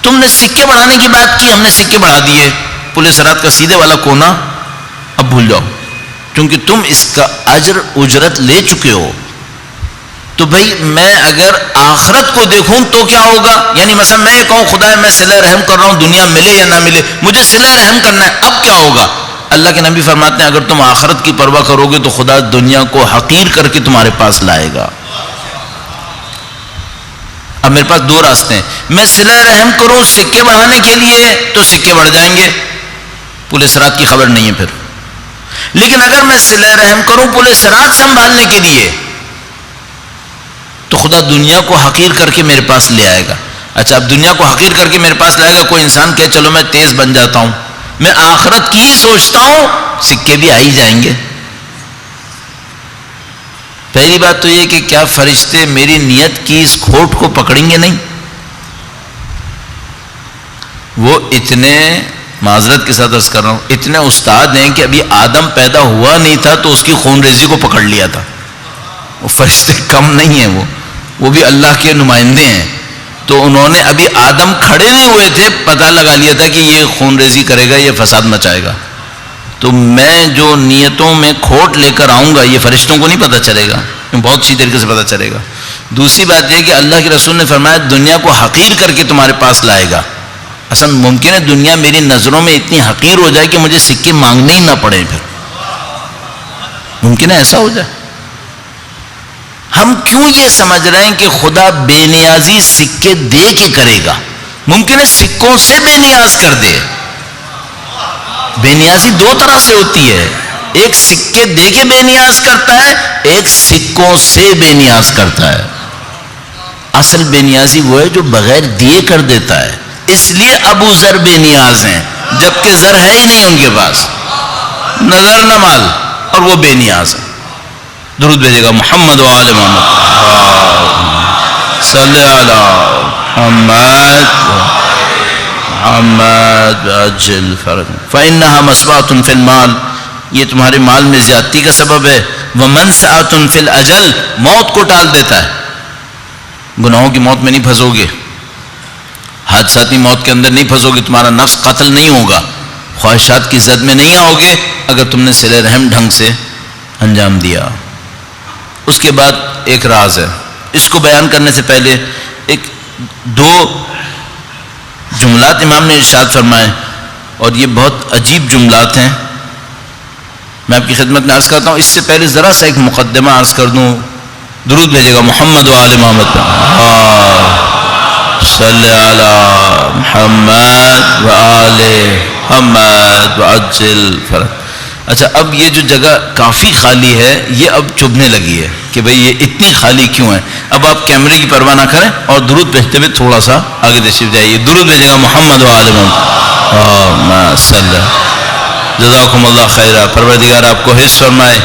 تم نے سکے بڑھانے کی بات کی، ہم نے سکے بڑھا دیے. پولیس رات کا سیدھے والا کونا اب بھول جاؤ، کیونکہ تم اس کا اجر اجرت لے چکے ہو. تو بھائی میں اگر آخرت کو دیکھوں تو کیا ہوگا؟ یعنی مثلا میں یہ کہوں خدا میں صلہ رحم کر رہا ہوں، دنیا ملے یا نہ ملے مجھے صلہ رحم کرنا ہے، اب کیا ہوگا؟ اللہ کے نبی فرماتے ہیں اگر تم آخرت کی پرواہ کرو گے تو خدا دنیا کو حقیر کر کے تمہارے پاس لائے گا. اب میرے پاس دو راستے ہیں، میں صلہ رحم کروں سکے بڑھانے کے لیے تو سکے بڑھ جائیں گے، پولیس رات کی خبر نہیں ہے پھر. لیکن اگر میں صلہ رحم کروں پولیس رات سنبھالنے کے لیے تو خدا دنیا کو حقیر کر کے میرے پاس لے آئے گا. اچھا اب دنیا کو حقیر کر کے میرے پاس لائے گا، کوئی انسان کہے چلو میں تیز بن جاتا ہوں، میں آخرت کی ہی سوچتا ہوں، سکے بھی آ ہی جائیں گے. پہلی بات تو یہ کہ کیا فرشتے میری نیت کی اس کھوٹ کو پکڑیں گے؟ نہیں. وہ اتنے، معذرت کے ساتھ عرض کر رہا ہوں، اتنے استاد ہیں کہ ابھی آدم پیدا ہوا نہیں تھا تو اس کی خون ریزی کو پکڑ لیا تھا. وہ فرشتے کم نہیں ہیں، وہ بھی اللہ کے نمائندے ہیں. تو انہوں نے ابھی آدم کھڑے نہیں ہوئے تھے پتہ لگا لیا تھا کہ یہ خون ریزی کرے گا، یہ فساد مچائے گا. تو میں جو نیتوں میں کھوٹ لے کر آؤں گا یہ فرشتوں کو نہیں پتہ چلے گا، بہت اچھی طریقے سے پتہ چلے گا. دوسری بات یہ کہ اللہ کے رسول نے فرمایا دنیا کو حقیر کر کے تمہارے پاس لائے گا. اصل ممکن ہے دنیا میری نظروں میں اتنی حقیر ہو جائے کہ مجھے سکے مانگنے ہی نہ پڑے، پھر ممکن ہے ایسا ہو جائے. ہم کیوں یہ سمجھ رہے ہیں کہ خدا بے نیازی سکے دے کے کرے گا؟ ممکن ہے سکوں سے بے نیاز کر دے. بے نیازی دو طرح سے ہوتی ہے، ایک سکے دے کے بے نیاز کرتا ہے، ایک سکوں سے بے نیاز کرتا ہے. اصل بے نیازی وہ ہے جو بغیر دیے کر دیتا ہے. اس لیے ابو ذر بے نیاز ہیں جبکہ زر ہے ہی نہیں ان کے پاس، نظر نہ مال، اور وہ بے نیاز ہیں. درود بھیجے گا محمد و آل محمد صلی علی محمد محمد اجل فرج. فإنها مسبات فی المال، یہ تمہارے مال میں زیادتی کا سبب ہے. ومنسأۃ فی الاجل، موت کو ٹال دیتا ہے. گناہوں کی موت میں نہیں پھنسو گے، حادثاتی موت کے اندر نہیں پھنسو گے، تمہارا نفس قتل نہیں ہوگا، خواہشات کی زد میں نہیں آؤ گے اگر تم نے صلہ رحم ڈھنگ سے انجام دیا۔ اس کے بعد ایک راز ہے، اس کو بیان کرنے سے پہلے ایک دو جملات امام نے ارشاد فرمائے، اور یہ بہت عجیب جملات ہیں، میں آپ کی خدمت میں عرض کرتا ہوں۔ اس سے پہلے ذرا سا ایک مقدمہ عرض کر دوں، درود بھیجے گا محمد و آل محمد، صلی علی محمد و آل محمد وعجل فرج۔ اچھا، اب یہ جو جگہ کافی خالی ہے یہ اب چبھنے لگی ہے کہ بھئی یہ اتنی خالی کیوں ہے۔ اب آپ کیمرے کی پرواہ نہ کریں اور درود بھیجتے ہوئے تھوڑا سا آگے تشریف جائیے، درود بھیجے گا محمد و آل محمد، صلی جزاکم اللہ خیرہ۔ پروردگار آپ کو حفظ فرمائے۔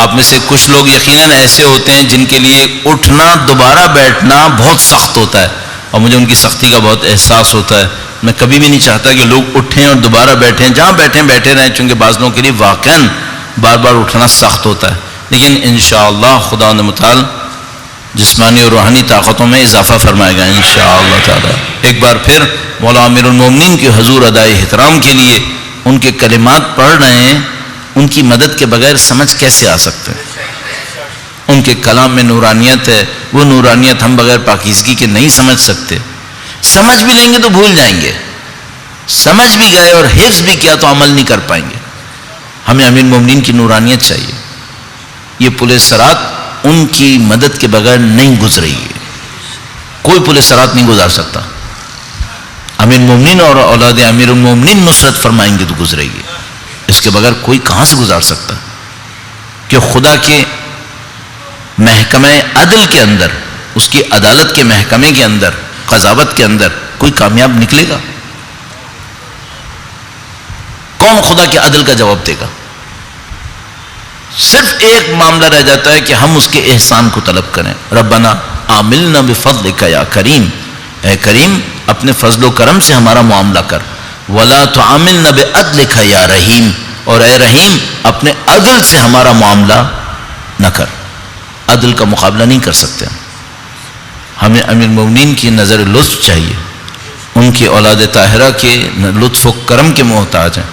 آپ میں سے کچھ لوگ یقیناً ایسے ہوتے ہیں جن کے لیے اٹھنا دوبارہ بیٹھنا بہت سخت ہوتا ہے، اور مجھے ان کی سختی کا بہت احساس ہوتا ہے۔ میں کبھی بھی نہیں چاہتا کہ لوگ اٹھیں اور دوبارہ بیٹھیں، جہاں بیٹھیں بیٹھے رہیں، چونکہ بعض لوگوں کے لیے واقعاً بار بار اٹھنا سخت ہوتا ہے، لیکن انشاءاللہ خدا متعال جسمانی اور روحانی طاقتوں میں اضافہ فرمائے گا انشاءاللہ تعالی۔ ایک بار پھر مولا امیر المومنین کے حضور ادائے احترام کے لیے ان کے کلمات پڑھ رہے ہیں، ان کی مدد کے بغیر سمجھ کیسے آ سکتے ہیں؟ ان کے کلام میں نورانیت ہے، وہ نورانیت ہم بغیر پاکیزگی کے نہیں سمجھ سکتے۔ سمجھ بھی لیں گے تو بھول جائیں گے، سمجھ بھی گئے اور حفظ بھی کیا تو عمل نہیں کر پائیں گے۔ ہمیں امیر مومنین کی نورانیت چاہیے، یہ پل صراط ان کی مدد کے بغیر نہیں گزرے گی، کوئی پل صراط نہیں گزار سکتا۔ امیر مومنین اور اولاد امیر المومنین نصرت فرمائیں گے تو گزرے گی، اس کے بغیر کوئی کہاں سے گزار سکتا؟ کہ خدا کے محکمہ عدل کے اندر، اس کی عدالت کے محکمے کے اندر، قضاوت کے اندر کوئی کامیاب نکلے گا؟ کون خدا کے عدل کا جواب دے گا؟ صرف ایک معاملہ رہ جاتا ہے کہ ہم اس کے احسان کو طلب کریں، ربنا عاملنا بفضلک یا کریم، اے کریم اپنے فضل و کرم سے ہمارا معاملہ کر، ولا تعاملنا بعدلک یا رحیم، اور اے رحیم اپنے عدل سے ہمارا معاملہ نہ کر۔ عدل کا مقابلہ نہیں کر سکتے ہمیں امیر المومنین کی نظر لطف چاہیے، ان کی اولاد طاہرہ کے لطف و کرم کے محتاج ہیں،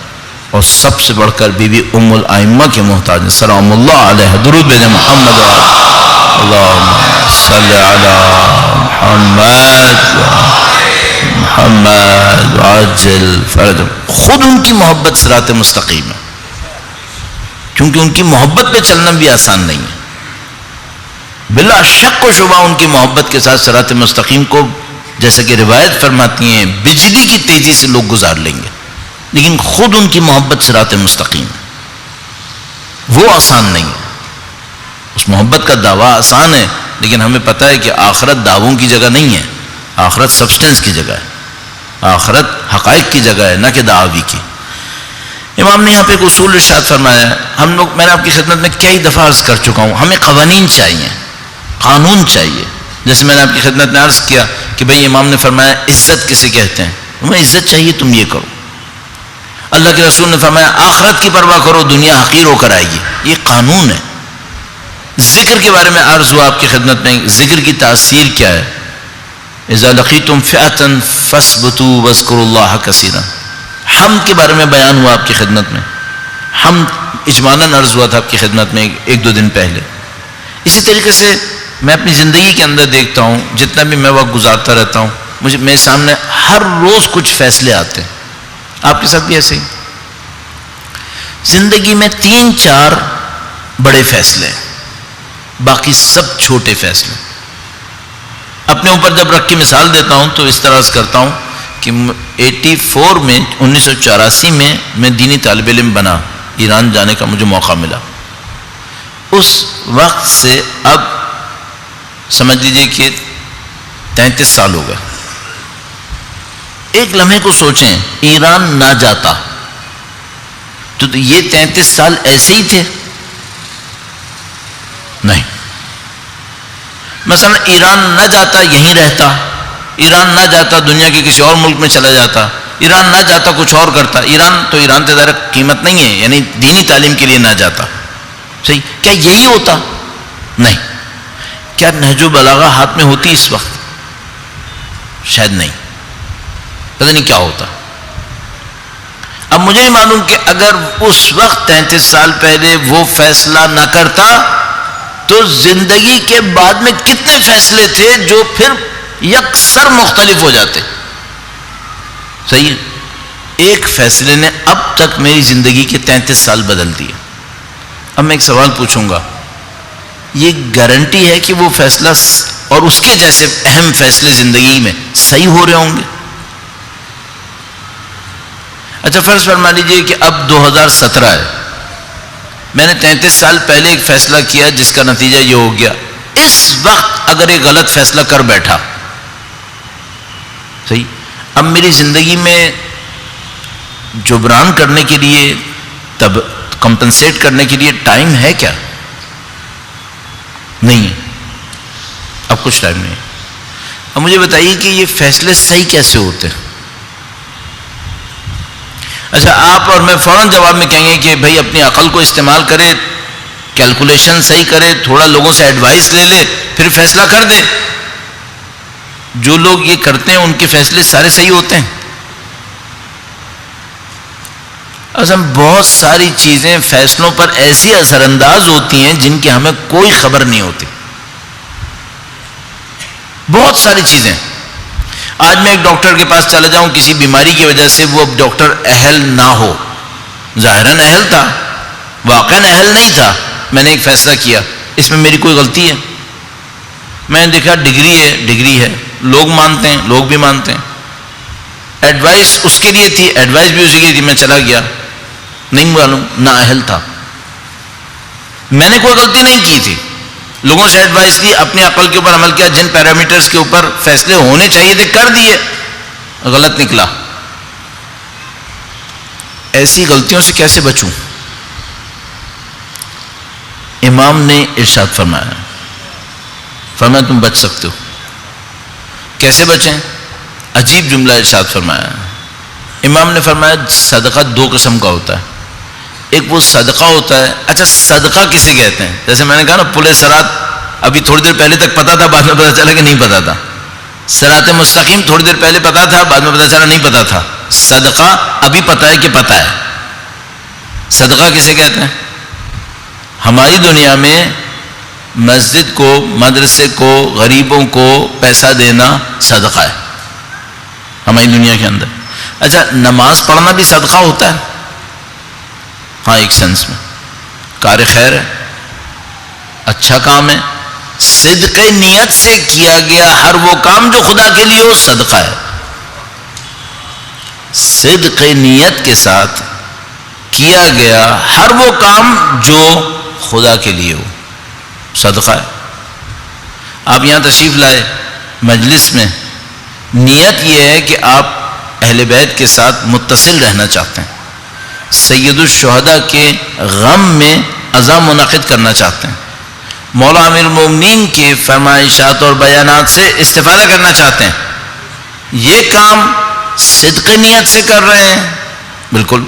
اور سب سے بڑھ کر بی بی ام الائمہ کے محتاج ہیں، سلام اللہ علیہ۔ درود بھیجیں محمد و اللہم صلی علی محمد وعجل فرج۔ خود ان کی محبت صراط مستقیم ہے، کیونکہ ان کی محبت پہ چلنا بھی آسان نہیں ہے۔ بلا شک و شبہ ان کی محبت کے ساتھ صراط مستقیم کو، جیسا کہ روایت فرماتی ہیں، بجلی کی تیزی سے لوگ گزار لیں گے، لیکن خود ان کی محبت صراط مستقیم ہے، وہ آسان نہیں ہے۔ اس محبت کا دعویٰ آسان ہے، لیکن ہمیں پتہ ہے کہ آخرت دعووں کی جگہ نہیں ہے، آخرت سبسٹنس کی جگہ ہے، آخرت حقائق کی جگہ ہے، نہ کہ دعوی کی۔ امام نے یہاں پہ ایک اصول ارشاد فرمایا ہے، ہم لوگ، میں نے آپ کی خدمت میں کئی دفعہ عرض کر چکا ہوں، ہمیں قوانین چاہیے، قانون چاہیے۔ جیسے میں نے آپ کی خدمت میں عرض کیا کہ بھئی امام نے فرمایا عزت کسے کہتے ہیں، تمہیں عزت چاہیے تم یہ کرو۔ اللہ کے رسول نے فرمایا آخرت کی پرواہ کرو، دنیا حقیر ہو کر آئے گی، یہ قانون ہے۔ ذکر کے بارے میں عرض ہوا آپ کی خدمت میں، ذکر کی تاثیر کیا ہے؟ اذا لقیتم فئۃ فاثبتوا واذکروا اللہ کثیرا۔ حمد کے بارے میں بیان ہوا آپ کی خدمت میں، حمد اجمالاً عرض ہوا تھا آپ کی خدمت میں ایک دو دن پہلے۔ اسی طریقے سے میں اپنی زندگی کے اندر دیکھتا ہوں، جتنا بھی میں وقت گزارتا رہتا ہوں، مجھے میرے سامنے ہر روز کچھ فیصلے آتے ہیں، آپ کے ساتھ بھی ایسے ہی۔ زندگی میں 3-4 بڑے فیصلے ہیں، باقی سب چھوٹے فیصلے۔ اپنے اوپر جب رکھ کے مثال دیتا ہوں تو اس طرح سے کرتا ہوں کہ 84 میں 1984 میں میں دینی طالب علم بنا، ایران جانے کا مجھے موقع ملا۔ اس وقت سے اب سمجھ لیجئے کہ 33 سال ہو گئے۔ ایک لمحے کو سوچیں، ایران نہ جاتا تو یہ 33 سال ایسے ہی تھے؟ نہیں۔ مثلا ایران نہ جاتا یہیں رہتا، ایران نہ جاتا دنیا کے کسی اور ملک میں چلا جاتا، ایران نہ جاتا کچھ اور کرتا، ایران تو ایران سے ظاہر قیمت نہیں ہے، یعنی دینی تعلیم کے لیے نہ جاتا، صحیح؟ کیا یہی ہوتا؟ نہیں۔ کیا نہج و بلاغہ ہاتھ میں ہوتی اس وقت؟ شاید نہیں۔ پتہ نہیں کیا ہوتا. اب مجھے نہیں معلوم کہ اگر اس وقت 33 سال پہلے وہ فیصلہ نہ کرتا تو زندگی کے بعد میں کتنے فیصلے تھے جو پھر یکسر مختلف ہو جاتے. صحیح ہے. ایک فیصلے نے اب تک میری زندگی کے 33 سال بدل دیے. اب میں ایک سوال پوچھوں گا, یہ گارنٹی ہے کہ وہ فیصلہ اور اس کے جیسے اہم فیصلے زندگی میں صحیح ہو رہے ہوں گے؟ اچھا فرض فرما لیجئے کہ اب 2017 ہے, میں نے 33 سال پہلے ایک فیصلہ کیا جس کا نتیجہ یہ ہو گیا. اس وقت اگر ایک غلط فیصلہ کر بیٹھا, صحیح, اب میری زندگی میں جبران کرنے کے لیے, تب کمپنسیٹ کرنے کے لیے ٹائم ہے کیا؟ نہیں, اب کچھ ٹائم نہیں. اب مجھے بتائیے کہ یہ فیصلے صحیح کیسے ہوتے ہیں؟ اچھا آپ اور میں فوراً جواب میں کہیں گے کہ بھائی اپنی عقل کو استعمال کرے, کیلکولیشن صحیح کرے, تھوڑا لوگوں سے ایڈوائس لے لے, پھر فیصلہ کر دے. جو لوگ یہ کرتے ہیں ان کے فیصلے سارے صحیح ہوتے ہیں. اصل بہت ساری چیزیں فیصلوں پر ایسی اثر انداز ہوتی ہیں جن کی ہمیں کوئی خبر نہیں ہوتی. بہت ساری چیزیں. آج میں ایک ڈاکٹر کے پاس چلا جاؤں کسی بیماری کی وجہ سے, وہ اب ڈاکٹر اہل نہ ہو, ظاہراً اہل تھا, واقعاً اہل نہیں تھا, میں نے ایک فیصلہ کیا, اس میں میری کوئی غلطی ہے؟ میں نے دیکھا ڈگری ہے, لوگ مانتے ہیں, لوگ بھی مانتے ہیں. ایڈوائس اس کے لیے تھی, ایڈوائس بھی اسی کی تھی, میں چلا گیا, نہیں معلوم, نہ اہل تھا. میں نے کوئی غلطی نہیں کی تھی, لوگوں سے ایڈوائس لی, اپنی عقل کے اوپر عمل کیا, جن پیرامیٹرز کے اوپر فیصلے ہونے چاہیے تھے کر دیے, غلط نکلا. ایسی غلطیوں سے کیسے بچوں؟ امام نے ارشاد فرمایا تم بچ سکتے ہو. کیسے بچیں؟ عجیب جملہ ارشاد فرمایا. امام نے فرمایا صدقہ دو قسم کا ہوتا ہے. ایک وہ صدقہ ہوتا ہے. اچھا صدقہ کسے کہتے ہیں؟ جیسے میں نے کہا نا پل صراط, ابھی تھوڑی دیر پہلے تک پتا تھا, بعد میں پتا چلا کہ نہیں پتا تھا. صراط مستقیم تھوڑی دیر پہلے پتا تھا, بعد میں پتا چلا نہیں پتا تھا. صدقہ ابھی پتا ہے کہ پتا ہے. صدقہ کسے کہتے ہیں؟ ہماری دنیا میں مسجد کو, مدرسے کو, غریبوں کو پیسہ دینا صدقہ ہے ہماری دنیا کے اندر. اچھا نماز پڑھنا بھی صدقہ ہوتا ہے؟ ہاں ایک سینس میں کار خیر ہے, اچھا کام ہے, صدق نیت سے کیا گیا ہر وہ کام جو خدا کے لیے ہو صدقہ ہے. صدق نیت کے ساتھ کیا گیا ہر وہ کام جو خدا کے لیے ہو صدقہ ہے. آپ یہاں تشریف لائے مجلس میں, نیت یہ ہے کہ آپ اہل بیت کے ساتھ متصل رہنا چاہتے ہیں, سید الشہداء کے غم میں عزا منعقد کرنا چاہتے ہیں, مولا امیر المومنین کی فرمائشات اور بیانات سے استفادہ کرنا چاہتے ہیں. یہ کام صدق نیت سے کر رہے ہیں, بالکل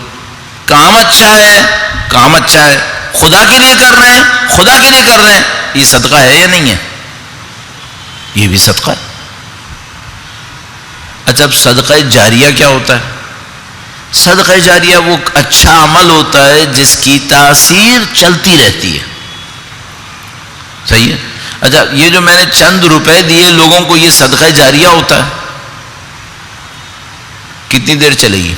کام اچھا ہے, کام اچھا ہے, خدا کے لیے کر رہے ہیں, خدا کے لیے کر رہے ہیں, یہ صدقہ ہے یا نہیں ہے؟ یہ بھی صدقہ ہے. اچھا اب صدقہ جاریہ کیا ہوتا ہے؟ صدقہ جاریہ وہ اچھا عمل ہوتا ہے جس کی تاثیر چلتی رہتی ہے. صحیح ہے. اچھا یہ جو میں نے چند روپے دیے لوگوں کو, یہ صدقہ جاریہ ہوتا ہے, کتنی دیر چلے گی؟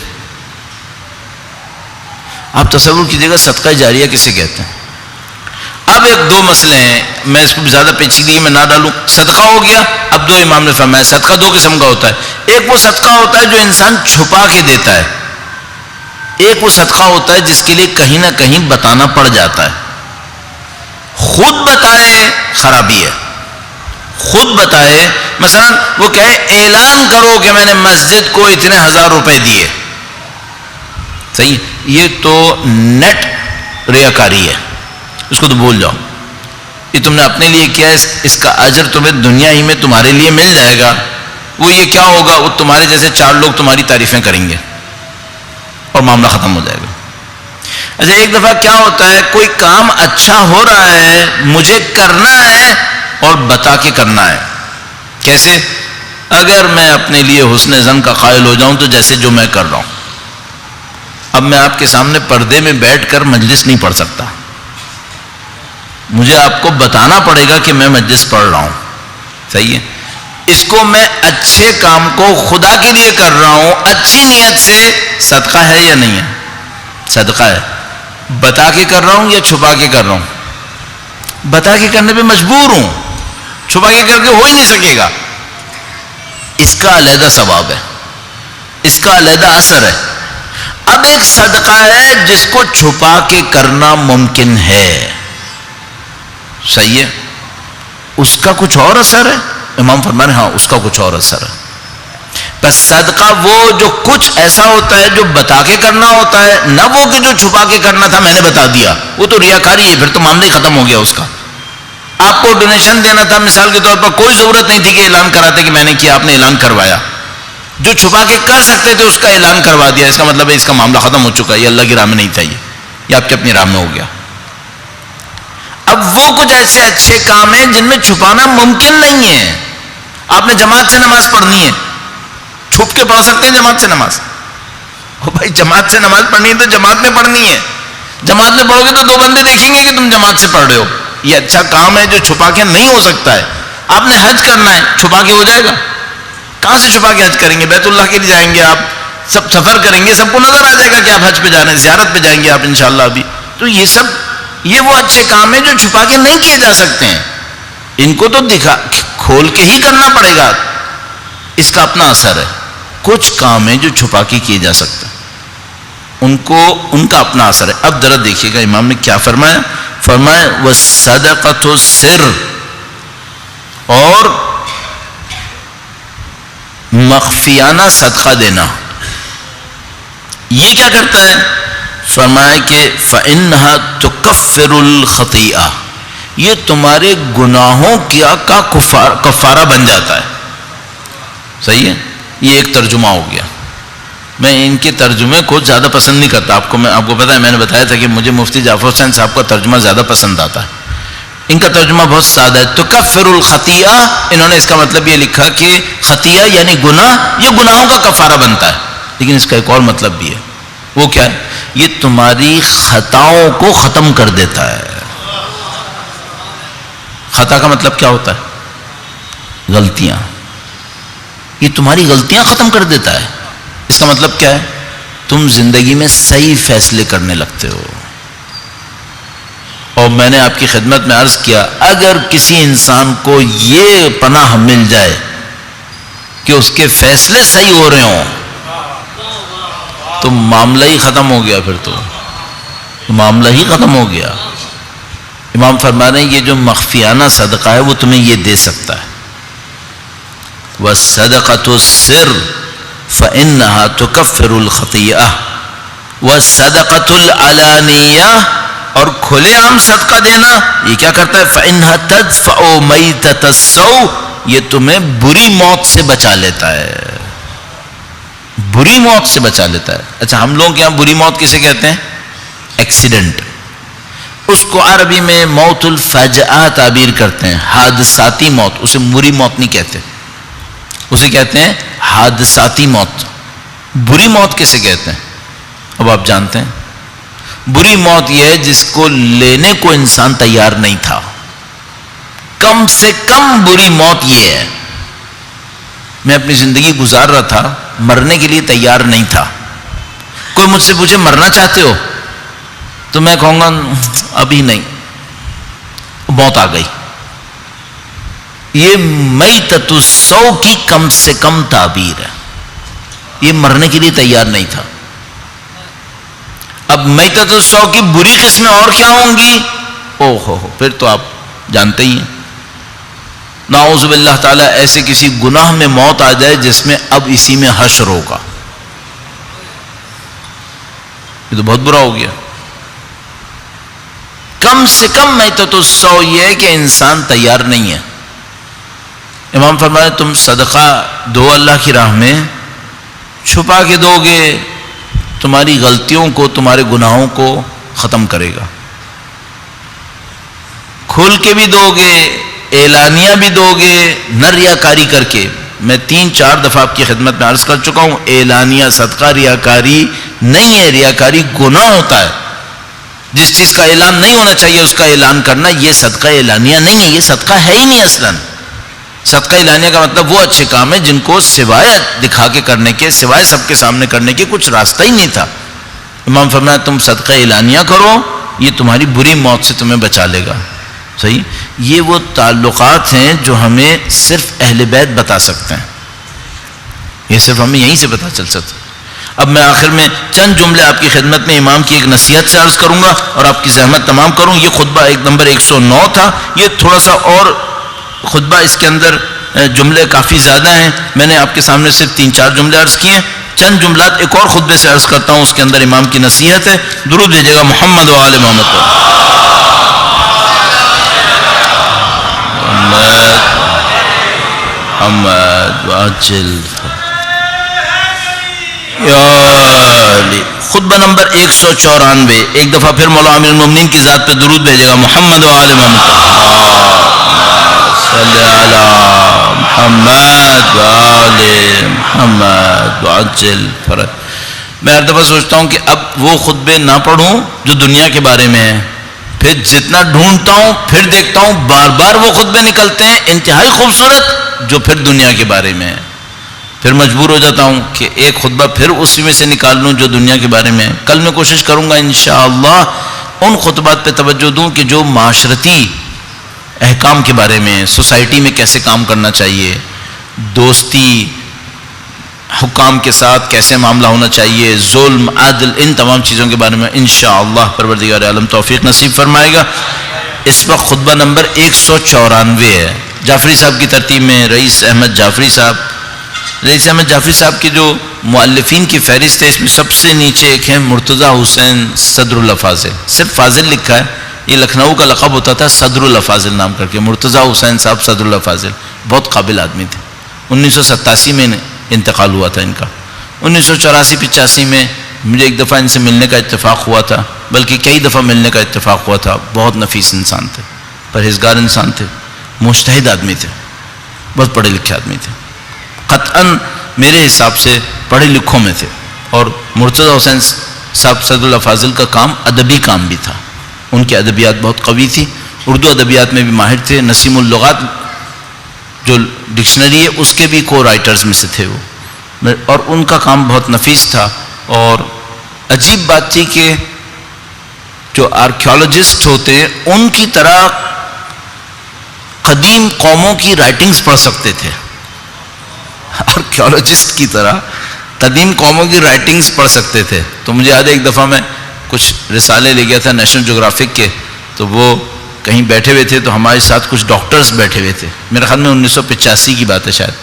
آپ تصور کیجیے گا صدقہ جاریہ کسے کہتے ہیں. اب ایک دو مسئلے ہیں, میں اس کو زیادہ پیچیدگی میں نہ ڈالوں. صدقہ ہو گیا, اب دو امام نے فرمایا صدقہ دو قسم کا ہوتا ہے. ایک وہ صدقہ ہوتا ہے جو انسان چھپا کے دیتا ہے, ایک وہ صدقہ ہوتا ہے جس کے لیے کہیں نہ کہیں بتانا پڑ جاتا ہے. خود بتائے خرابی ہے, خود بتائے, مثلا وہ کہے اعلان کرو کہ میں نے مسجد کو اتنے 1000 روپے دیے, صحیح, یہ تو نیٹ ریاکاری ہے, اس کو تو بول جاؤ, یہ تم نے اپنے لیے کیا, اس کا اجر تمہیں دنیا ہی میں تمہارے لیے مل جائے گا. وہ یہ کیا ہوگا, وہ تمہارے جیسے 4 لوگ تمہاری تعریفیں کریں گے اور معاملہ ختم ہو جائے گا. اچھا ایک دفعہ کیا ہوتا ہے, کوئی کام اچھا ہو رہا ہے, مجھے کرنا ہے اور بتا کے کرنا ہے. کیسے؟ اگر میں اپنے لیے حسن ظن کا قائل ہو جاؤں تو جیسے جو میں کر رہا ہوں، اب میں آپ کے سامنے پردے میں بیٹھ کر مجلس نہیں پڑھ سکتا، مجھے آپ کو بتانا پڑے گا کہ میں مجلس پڑھ رہا ہوں، صحیح ہے؟ اس کو میں اچھے کام کو خدا کے لیے کر رہا ہوں، اچھی نیت سے، صدقہ ہے یا نہیں ہے؟ صدقہ ہے۔ بتا کے کر رہا ہوں یا چھپا کے کر رہا ہوں؟ بتا کے کرنے پہ مجبور ہوں، چھپا کے کر کے ہو ہی نہیں سکے گا۔ اس کا علیحدہ ثواب ہے، اس کا علیحدہ اثر ہے۔ اب ایک صدقہ ہے جس کو چھپا کے کرنا ممکن ہے، صحیح ہے، اس کا کچھ اور اثر ہے۔ امام فرمانے ہاں اس کا کچھ اور اثر ہے۔ بس صدقہ وہ جو کچھ ایسا ہوتا ہے جو بتا کے کرنا ہوتا ہے، نہ وہ کہ جو چھپا کے کرنا تھا میں نے بتا دیا، وہ تو ریاکاری ہے، پھر تو معاملہ ہی ختم ہو گیا اس کا۔ آپ کو ڈونیشن دینا تھا مثال کے طور پر، کوئی ضرورت نہیں تھی کہ اعلان کراتے کہ میں نے کیا، آپ نے اعلان کروایا، جو چھپا کے کر سکتے تھے اس کا اعلان کروا دیا، اس کا مطلب ہے اس کا معاملہ ختم ہو چکا ہے، یہ اللہ کی راہ میں نہیں تھا، یہ آپ کے اپنی راہ میں ہو گیا۔ اب وہ کچھ ایسے اچھے کام ہیں جن میں چھپانا ممکن نہیں ہے۔ آپ نے جماعت سے نماز پڑھنی ہے، چھپ کے پڑھ سکتے ہیں جماعت سے نماز؟ او بھائی جماعت سے نماز پڑھنی ہے تو جماعت میں پڑھنی ہے، جماعت میں پڑھو گے تو دو بندے دیکھیں گے کہ تم جماعت سے پڑھ رہے ہو۔ یہ اچھا کام ہے جو چھپا کے نہیں ہو سکتا ہے۔ آپ نے حج کرنا ہے، چھپا کے ہو جائے گا؟ کہاں سے چھپا کے حج کریں گے؟ بیت اللہ کے لیے جائیں گے آپ، سب سفر کریں گے، سب کو نظر آ جائے گا کہ آپ حج پہ جا رہے ہیں، زیارت پہ جائیں گے آپ انشاءاللہ ابھی۔ تو یہ سب یہ وہ اچھے کام ہیں جو چھپا کے نہیں کیے جا سکتے ہیں، ان کو تو دکھا کھول کے ہی کرنا پڑے گا، اس کا اپنا اثر ہے۔ کچھ کام ہیں جو چھپا کے کیے جا سکتے ہیں، ان کا اپنا اثر ہے۔ اب ذرا دیکھیے گا امام نے کیا فرمایا، فرمایا وَالصَّدَقَةُ السِّرُّ، اور مخفیانہ صدقہ دینا، یہ کیا کرتا ہے؟ فرمایا کہ فَإِنَّهَا تُكَفِّرُ الْخَطِيئَةَ، یہ تمہارے گناہوں کا کفارہ بن جاتا ہے، صحیح ہے؟ یہ ایک ترجمہ ہو گیا۔ میں ان کے ترجمے کو زیادہ پسند نہیں کرتا، آپ کو پتا ہے، میں نے بتایا تھا کہ مجھے مفتی جعفر حسین صاحب کا ترجمہ زیادہ پسند آتا ہے۔ ان کا ترجمہ بہت سادہ ہے، تکفر الخطیئہ، انہوں نے اس کا مطلب یہ لکھا کہ خطیئہ یعنی گناہ، یہ گناہوں کا کفارہ بنتا ہے، لیکن اس کا ایک اور مطلب بھی ہے، وہ کیا ہے؟ یہ تمہاری خطاؤں کو ختم کر دیتا ہے۔ خطا کا مطلب کیا ہوتا ہے؟ غلطیاں، یہ تمہاری غلطیاں ختم کر دیتا ہے۔ اس کا مطلب کیا ہے؟ تم زندگی میں صحیح فیصلے کرنے لگتے ہو۔ اور میں نے آپ کی خدمت میں عرض کیا، اگر کسی انسان کو یہ پناہ مل جائے کہ اس کے فیصلے صحیح ہو رہے ہوں تو معاملہ ہی ختم ہو گیا، پھر تو معاملہ ہی ختم ہو گیا۔ امام فرما رہے ہیں یہ جو مخفیانہ صدقہ ہے وہ تمہیں یہ دے سکتا ہے۔ وَالصَّدَقَةُ السِّرُّ فَإِنَّهَا تُكَفِّرُ الْخَطِيئَةَ وَالصَّدَقَةُ الْعَلَانِيَّةَ، اور کھلے عام صدقہ دینا یہ کیا کرتا ہے؟ فَإِنَّهَا تَدْفَعُ مَيْتَةَ السَّوْءِ، یہ تمہیں بری موت سے بچا لیتا ہے، بری موت سے بچا لیتا ہے۔ اچھا ہم لوگ یہاں بری موت کسے کہتے ہیں؟ ایکسیڈنٹ، اس کو عربی میں موت الفجأہ تعبیر کرتے ہیں، حادثاتی موت، اسے بری موت نہیں کہتے، اسے کہتے ہیں حادثاتی موت۔ بری موت کسے کہتے ہیں؟ اب آپ جانتے ہیں، بری موت یہ ہے جس کو لینے کو انسان تیار نہیں تھا۔ کم سے کم بری موت یہ ہے، میں اپنی زندگی گزار رہا تھا، مرنے کے لیے تیار نہیں تھا، کوئی مجھ سے پوچھے مرنا چاہتے ہو تو میں کہوں گا ابھی نہیں، موت آ گئی۔ یہ میتۃ السوء کی کم سے کم تعبیر ہے، یہ مرنے کے لیے تیار نہیں تھا۔ اب میتۃ السوء کی بری قسمیں اور کیا ہوں گی؟ او ہو پھر تو آپ جانتے ہی ہیں، نعوذ باللہ تعالی ایسے کسی گناہ میں موت آ جائے جس میں اب اسی میں حشر ہوگا، یہ تو بہت برا ہو گیا۔ کم سے کم میتۃ السوء یہ ہے کہ انسان تیار نہیں ہے۔ امام فرمائے تم صدقہ دو اللہ کی راہ میں، چھپا کے دو گے تمہاری غلطیوں کو، تمہارے گناہوں کو ختم کرے گا، کھول کے بھی دو گے، اعلانیہ بھی دو گے، نہ ریاکاری کر کے، میں 3-4 دفعہ آپ کی خدمت میں عرض کر چکا ہوں، اعلانیہ صدقہ ریاکاری نہیں ہے. ریاکاری گناہ ہوتا ہے. جس چیز کا اعلان نہیں ہونا چاہیے اس کا اعلان کرنا، یہ صدقہ اعلانیہ نہیں ہے، یہ صدقہ ہے ہی نہیں اصلاً. صدقہ اعلانیہ کا مطلب وہ اچھے کام ہے جن کو سوائے دکھا کے کرنے کے، سوائے سب کے سامنے کرنے کے کچھ راستہ ہی نہیں تھا. امام فرمایا تم صدقہ اعلانیہ کرو، یہ تمہاری بری موت سے تمہیں بچا لے گا. صحیح. یہ وہ تعلقات ہیں جو ہمیں صرف اہل بیت بتا سکتے ہیں، یہ صرف ہمیں یہیں سے پتہ چل سکتا. اب میں آخر میں چند جملے آپ کی خدمت میں امام کی ایک نصیحت سے عرض کروں گا اور آپ کی زحمت تمام کروں. یہ خطبہ ایک نمبر 109 تھا. یہ تھوڑا سا اور خطبہ، اس کے اندر جملے کافی زیادہ ہیں. میں نے آپ کے سامنے صرف 3-4 جملے عرض کیے ہیں. چند جملات ایک اور خطبے سے عرض کرتا ہوں، اس کے اندر امام کی نصیحت ہے. درود بھیجیے گا محمد و آل محمد پر. محمد واجل خطبہ نمبر 194. ایک دفعہ پھر مولا امیر المومنین کی ذات پہ درود بھیجے گا محمد و آل محمد صلی علی محمد و آل محمد واجل فرج. میں ہر دفعہ سوچتا ہوں کہ اب وہ خطبے نہ پڑھوں جو دنیا کے بارے میں ہیں. پھر جتنا ڈھونڈتا ہوں پھر دیکھتا ہوں بار بار وہ خطبے نکلتے ہیں انتہائی خوبصورت جو پھر دنیا کے بارے میں ہیں. پھر مجبور ہو جاتا ہوں کہ ایک خطبہ پھر اسی میں سے نکال لوں جو دنیا کے بارے میں ہے. کل میں کوشش کروں گا انشاءاللہ ان خطبات پہ توجہ دوں کہ جو معاشرتی احکام کے بارے میں، سوسائٹی میں کیسے کام کرنا چاہیے، دوستی، حکام کے ساتھ کیسے معاملہ ہونا چاہیے، ظلم، عدل، ان تمام چیزوں کے بارے میں انشاءاللہ پروردگار عالم توفیق نصیب فرمائے گا. اس وقت خطبہ نمبر 194 ہے. جعفری صاحب کی ترتیب میں رئیس احمد جعفری صاحب. رئیس احمد جعفری صاحب کے جو مؤلفین کی فہرست ہے اس میں سب سے نیچے ایک ہے مرتضیٰ حسین صدر اللہ فاضل. صرف فاضل لکھا ہے، یہ لکھنؤ کا لقب ہوتا تھا صدر اللہ فاضل نام کر کے. مرتضیٰ حسین صاحب صدر اللہ فاضل بہت قابل آدمی تھے. 1987 میں انتقال ہوا تھا ان کا. 1984-85 میں مجھے ایک دفعہ ان سے ملنے کا اتفاق ہوا تھا، بلکہ کئی دفعہ ملنے کا اتفاق ہوا تھا. بہت نفیس انسان تھے، پرہیزگار انسان تھے، مجتہد آدمی تھے، بہت پڑھے لکھے آدمی تھے. قطعاً میرے حساب سے پڑھے لکھوں میں تھے. اور مرتضیٰ حسین صاحب صدر اللہ فاضل کا کام ادبی کام بھی تھا. ان کی ادبیات بہت قوی تھی، اردو ادبیات میں بھی ماہر تھے. نسیم اللغات جو ڈکشنری ہے اس کے بھی کو رائٹرز میں سے تھے وہ، اور ان کا کام بہت نفیس تھا. اور عجیب بات تھی کہ جو آرکیولوجسٹ ہوتے ہیں ان کی طرح قدیم قوموں کی رائٹنگز پڑھ سکتے تھے. آرکیولوجسٹ کی طرح قدیم قوموں کی رائٹنگز پڑھ سکتے تھے. تو مجھے یاد ہے ایک دفعہ میں کچھ رسالے لے گیا تھا نیشنل جغرافک کے، تو وہ کہیں بیٹھے ہوئے تھے تو ہمارے ساتھ کچھ ڈاکٹرز بیٹھے ہوئے تھے. میرے خیال میں 1985 کی بات ہے شاید.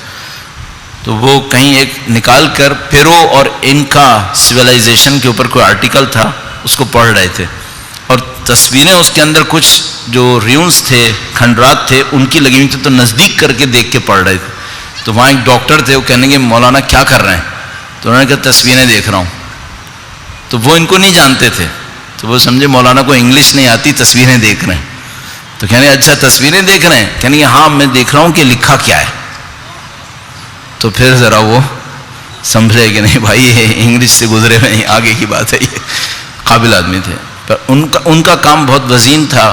تو وہ کہیں ایک نکال کر پیرو اور انکا سویلائزیشن کے اوپر کوئی آرٹیکل تھا، اس کو پڑھ رہے تھے. اور تصویریں اس کے اندر کچھ جو ریونس تھے، کھنڈرات تھے، ان کی لگی ہوئی تھی، تو نزدیک کر کے دیکھ کے پڑھ رہے تھے. تو وہاں ایک ڈاکٹر تھے، وہ کہنے کے مولانا کیا کر رہے ہیں؟ تو انہوں نے کہا تصویریں دیکھ رہا ہوں. تو وہ ان کو نہیں جانتے تھے، تو وہ سمجھے مولانا کو انگلش نہیں آتی، تصویریں دیکھ رہے ہیں. تو کہنے اچھا تصویریں دیکھ رہے ہیں؟ کہنے کہ ہاں میں دیکھ رہا ہوں کہ لکھا کیا ہے. تو پھر ذرا وہ سمجھے کہ نہیں بھائی یہ انگلش سے گزرے ہوئے ہیں، آگے کی بات ہے. یہ قابل آدمی تھے، پر ان کا کام بہت وزین تھا.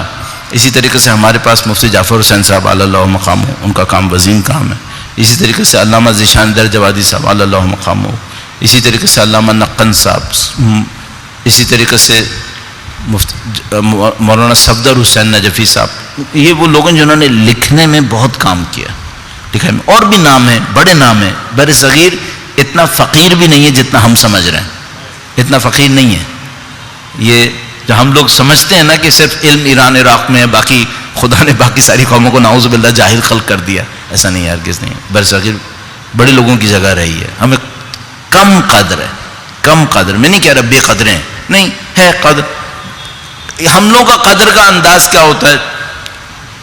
اسی طریقے سے ہمارے پاس مفتی جعفر حسین صاحب علی اللہ مقام ہو، ان کا کام وزین کام ہے. اسی طریقے سے علامہ ذیشان در جوادی صاحب علی اللہ مقام ہو. اسی طریقے سے علامہ نقن صاحب. اسی طریقے سے مولانا صفدر حسین نجفی صاحب. یہ وہ لوگ ہیں جنہوں نے لکھنے میں بہت کام کیا. لکھنے میں اور بھی نام ہیں، بڑے نام ہیں. بر صغیر اتنا فقیر بھی نہیں ہے جتنا ہم سمجھ رہے ہیں، اتنا فقیر نہیں ہے. یہ جو ہم لوگ سمجھتے ہیں نا کہ صرف علم ایران عراق میں ہے، باقی خدا نے باقی ساری قوموں کو نعوذ باللہ جاہل خلق کر دیا، ایسا نہیں ہے، ہرگز نہیں ہے. بر صغیر بڑے لوگوں کی جگہ رہی ہے. ہمیں کم قدر ہے، کم قدر. میں نہیں کہہ رہا بے قدریں ہیں، نہیں ہے قدر. ہم لوگوں کا قدر کا انداز کیا ہوتا ہے؟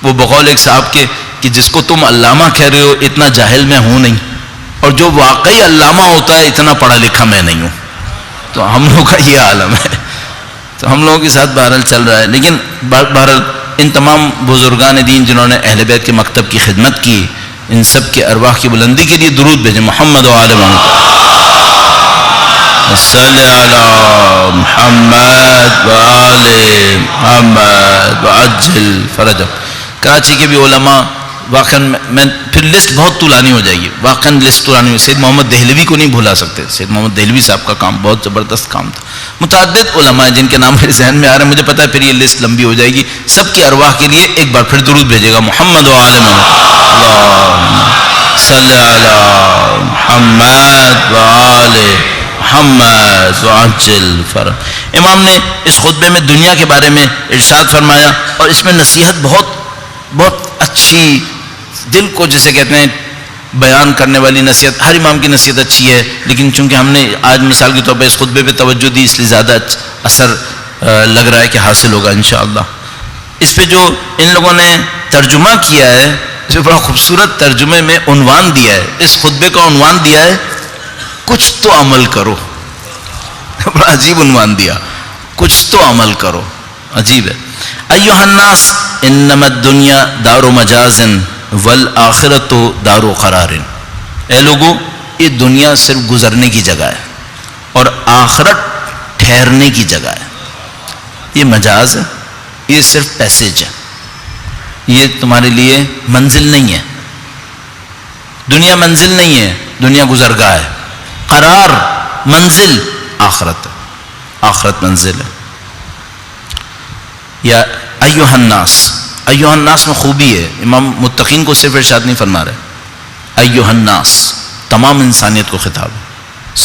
وہ بقول ایک صاحب کے کہ جس کو تم علامہ کہہ رہے ہو اتنا جاہل میں ہوں نہیں، اور جو واقعی علامہ ہوتا ہے اتنا پڑھا لکھا میں نہیں ہوں. تو ہم لوگوں کا یہ عالم ہے. تو ہم لوگوں کے ساتھ بہرحال چل رہا ہے. لیکن بہرحال ان تمام بزرگان دین جنہوں نے اہل بیت کے مکتب کی خدمت کی، ان سب کے ارواح کی بلندی کے لیے درود بھیجیں. محمد و آل محمد صلی علی محمد و آل محمد وعجل فرجہ. کراچی کے بھی علماء واقعاً میں پھر لسٹ بہت طولانی ہو جائے گی، واقعاً لسٹ طولانی ہو. سید محمد دہلوی کو نہیں بھلا سکتے. سید محمد دہلوی صاحب کا کام بہت زبردست کام تھا. متعدد علماء جن کے نام میرے ذہن میں آ رہے ہیں، مجھے پتا ہے پھر یہ لسٹ لمبی ہو جائے گی. سب کی ارواح کے لیے ایک بار پھر درود بھیجے گا. محمد و آل محمد اللہم صلی علی محمد و آل محمد وعجل فرج. امام نے اس خطبے میں دنیا کے بارے میں ارشاد فرمایا، اور اس میں نصیحت بہت اچھی، دل کو جسے کہتے ہیں بیان کرنے والی نصیحت. ہر امام کی نصیحت اچھی ہے، لیکن چونکہ ہم نے آج مثال کے طور پہ اس خطبے پہ توجہ دی، اس لیے زیادہ اثر لگ رہا ہے کہ حاصل ہوگا انشاءاللہ. اس پہ جو ان لوگوں نے ترجمہ کیا ہے، جو بڑا خوبصورت ترجمے میں عنوان دیا ہے، اس خطبے کا عنوان دیا ہے کچھ تو عمل کرو. بڑا عجیب عنوان دیا، کچھ تو عمل کرو. عجیب ہے. ایھا الناس انما الدنیا دار مجاز والآخرۃ دار قرار. اے لوگو، یہ دنیا صرف گزرنے کی جگہ ہے اور آخرت ٹھہرنے کی جگہ ہے. یہ مجاز ہے، یہ صرف پیسیج ہے، یہ تمہارے لیے منزل نہیں ہے. دنیا منزل نہیں ہے، دنیا گزرگاہ ہے. قرار منزل آخرت ہے، آخرت منزل ہے. یا ایھا الناس، ایھا الناس میں خوبی ہے. امام متقین کو صرف ارشاد نہیں فرما رہے، ایھا الناس تمام انسانیت کو خطاب ہے،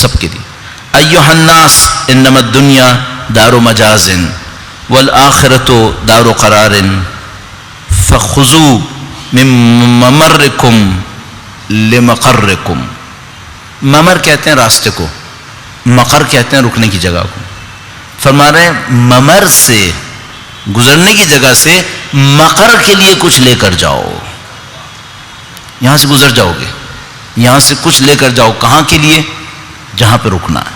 سب کے لیے. ایھا الناس انما الدنیا دار مجاز والآخرۃ دار قرار فخذوا من ممرکم لمقرکم. ممر کہتے ہیں راستے کو، مقر کہتے ہیں رکنے کی جگہ کو. فرما رہے ہیں ممر سے، گزرنے کی جگہ سے مقر کے لیے کچھ لے کر جاؤ. یہاں سے گزر جاؤ گے، یہاں سے کچھ لے کر جاؤ. کہاں کے لیے؟ جہاں پہ رکنا ہے.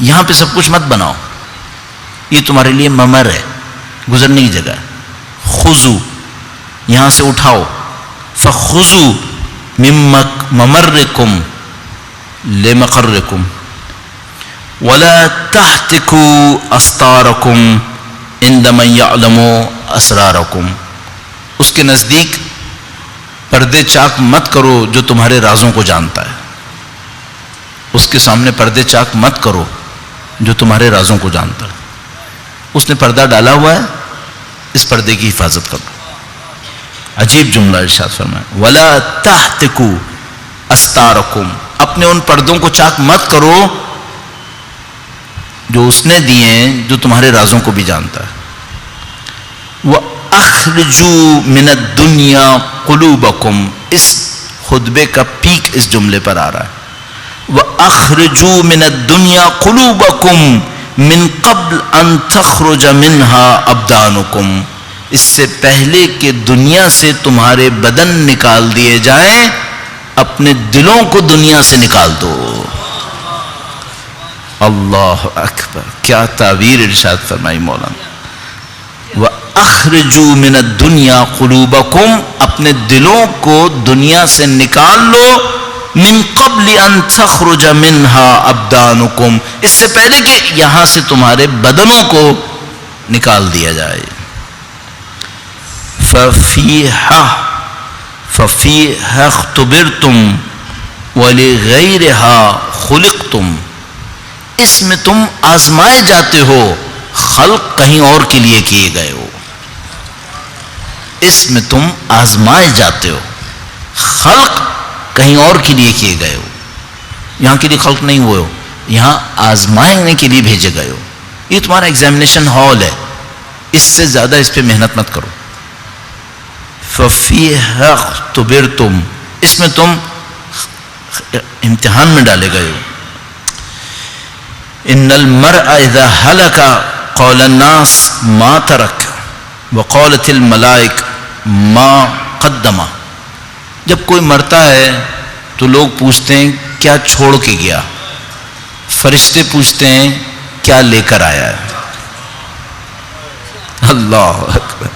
یہاں پہ سب کچھ مت بناؤ، یہ تمہارے لیے ممر ہے، گزرنے کی جگہ ہے. خذو، یہاں سے اٹھاؤ. فخذو من ممرکم لمقرکم ولا تحتکوا استارکم عند من یعلم اسرارکم. اس کے نزدیک پردے چاک مت کرو جو تمہارے رازوں کو جانتا ہے. اس کے سامنے پردے چاک مت کرو جو تمہارے رازوں کو جانتا ہے. اس نے پردہ ڈالا ہوا ہے، اس پردے کی حفاظت کرو. عجیب جملہ ارشاد فرمایا، ولا تحتکوا استارکم. اپنے ان پردوں کو چاک مت کرو جو اس نے دیے ہیں، جو تمہارے رازوں کو بھی جانتا ہے. وَأَخْرِجُوا مِنَ الدُّنْيَا قُلُوبَكُمْ. اس خطبے کا پیک اس جملے پر آ رہا ہے. وَأَخْرِجُوا مِنَ الدُّنْيَا قُلُوبَكُمْ مِنْ قَبْلِ أَنْ تَخْرُجَ مِنْهَا أَبْدَانُكُمْ. اس سے پہلے کہ دنیا سے تمہارے بدن نکال دیے جائیں، اپنے دلوں کو دنیا سے نکال دو. اللہ اکبر، کیا تعبیر ارشاد فرمائی مولانا. وَأَخْرِجُوا مِنَ الدُّنْيَا قُلُوبَكُمْ. اپنے دلوں کو دنیا سے نکال لو. مِن قَبْلِ أَن تَخْرُجَ مِنْهَا أَبْدَانُكُمْ. اس سے پہلے کہ یہاں سے تمہارے بدنوں کو نکال دیا جائے. فَفِيهَا اخْتُبِرْتُمْ وَلِغَيْرِهَا خُلِقْتُمْ. اس میں تم آزمائے جاتے ہو، خلق کہیں اور کے لیے کیے گئے ہو. اس میں تم آزمائے جاتے ہو، خلق کہیں اور کے لیے کیے گئے ہو. یہاں کے لیے خلق نہیں ہوئے ہو، یہاں آزمائنے کے لیے بھیجے گئے ہو. یہ تمہارا ایگزامینیشن ہال ہے، اس سے زیادہ اس پہ محنت مت کرو. فَفِيهَا اخْتُبِرْتُمْ. اس میں تم امتحان میں ڈالے گئے ہو. ان المرء اذا هلك قال الناس ما ترك وقالت الملائکہ ما قدم. جب کوئی مرتا ہے تو لوگ پوچھتے ہیں کیا چھوڑ کے گیا، فرشتے پوچھتے ہیں کیا لے کر آیا ہے. اللہ اکبر.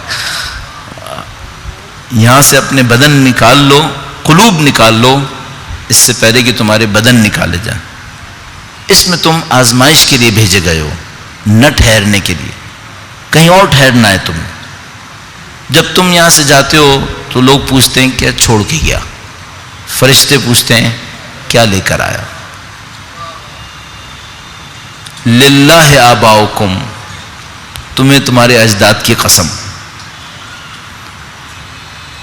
یہاں سے اپنے بدن نکال لو، قلوب نکال لو اس سے پہلے کہ تمہارے بدن نکالے جائیں. اس میں تم آزمائش کے لیے بھیجے گئے ہو، نہ ٹھہرنے کے لیے. کہیں اور ٹھہرنا ہے تم. جب تم یہاں سے جاتے ہو تو لوگ پوچھتے ہیں کیا چھوڑ کے گیا، فرشتے پوچھتے ہیں کیا لے کر آیا. للہ آباؤکم، تمہیں تمہارے اجداد کی قسم.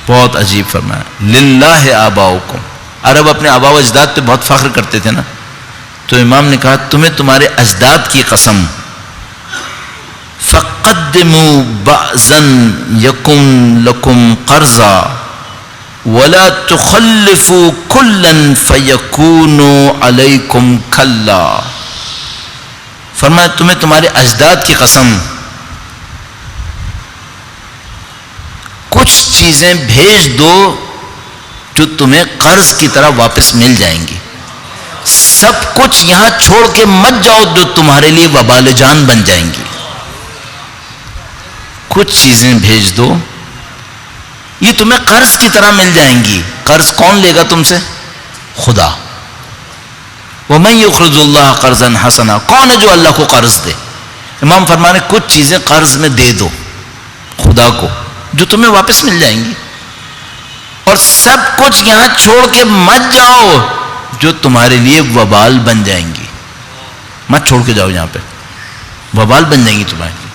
بہت عجیب فرمایا، للہ آباؤکم. عرب اپنے آباء و اجداد پہ بہت فخر کرتے تھے نا، تو امام نے کہا تمہیں تمہارے اجداد کی قسم. فقدموا بعضا یکن لکم قرضا ولا تخلفوا کلا فیکون علیکم کلا. فرمایا تمہیں تمہارے اجداد کی قسم، کچھ چیزیں بھیج دو جو تمہیں قرض کی طرح واپس مل جائیں گی. سب کچھ یہاں چھوڑ کے مت جاؤ جو تمہارے لیے وبال جان بن جائیں گی. کچھ چیزیں بھیج دو، یہ تمہیں قرض کی طرح مل جائیں گی. قرض کون لے گا تم سے؟ خدا. وَمَن يُقْرِضُ اللَّهَ قَرْضًا حَسَنًا، کون ہے جو اللہ کو قرض دے؟ امام فرمانے کچھ چیزیں قرض میں دے دو خدا کو جو تمہیں واپس مل جائیں گی. اور سب کچھ یہاں چھوڑ کے مت جاؤ جو تمہارے لیے وبال بن جائیں گی. مت چھوڑ کے جاؤ، یہاں پہ وبال بن جائیں گی تمہارے لیے.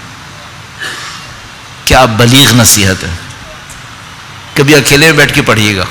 کیا بلیغ نصیحت ہے. کبھی اکیلے میں بیٹھ کے پڑھیے گا.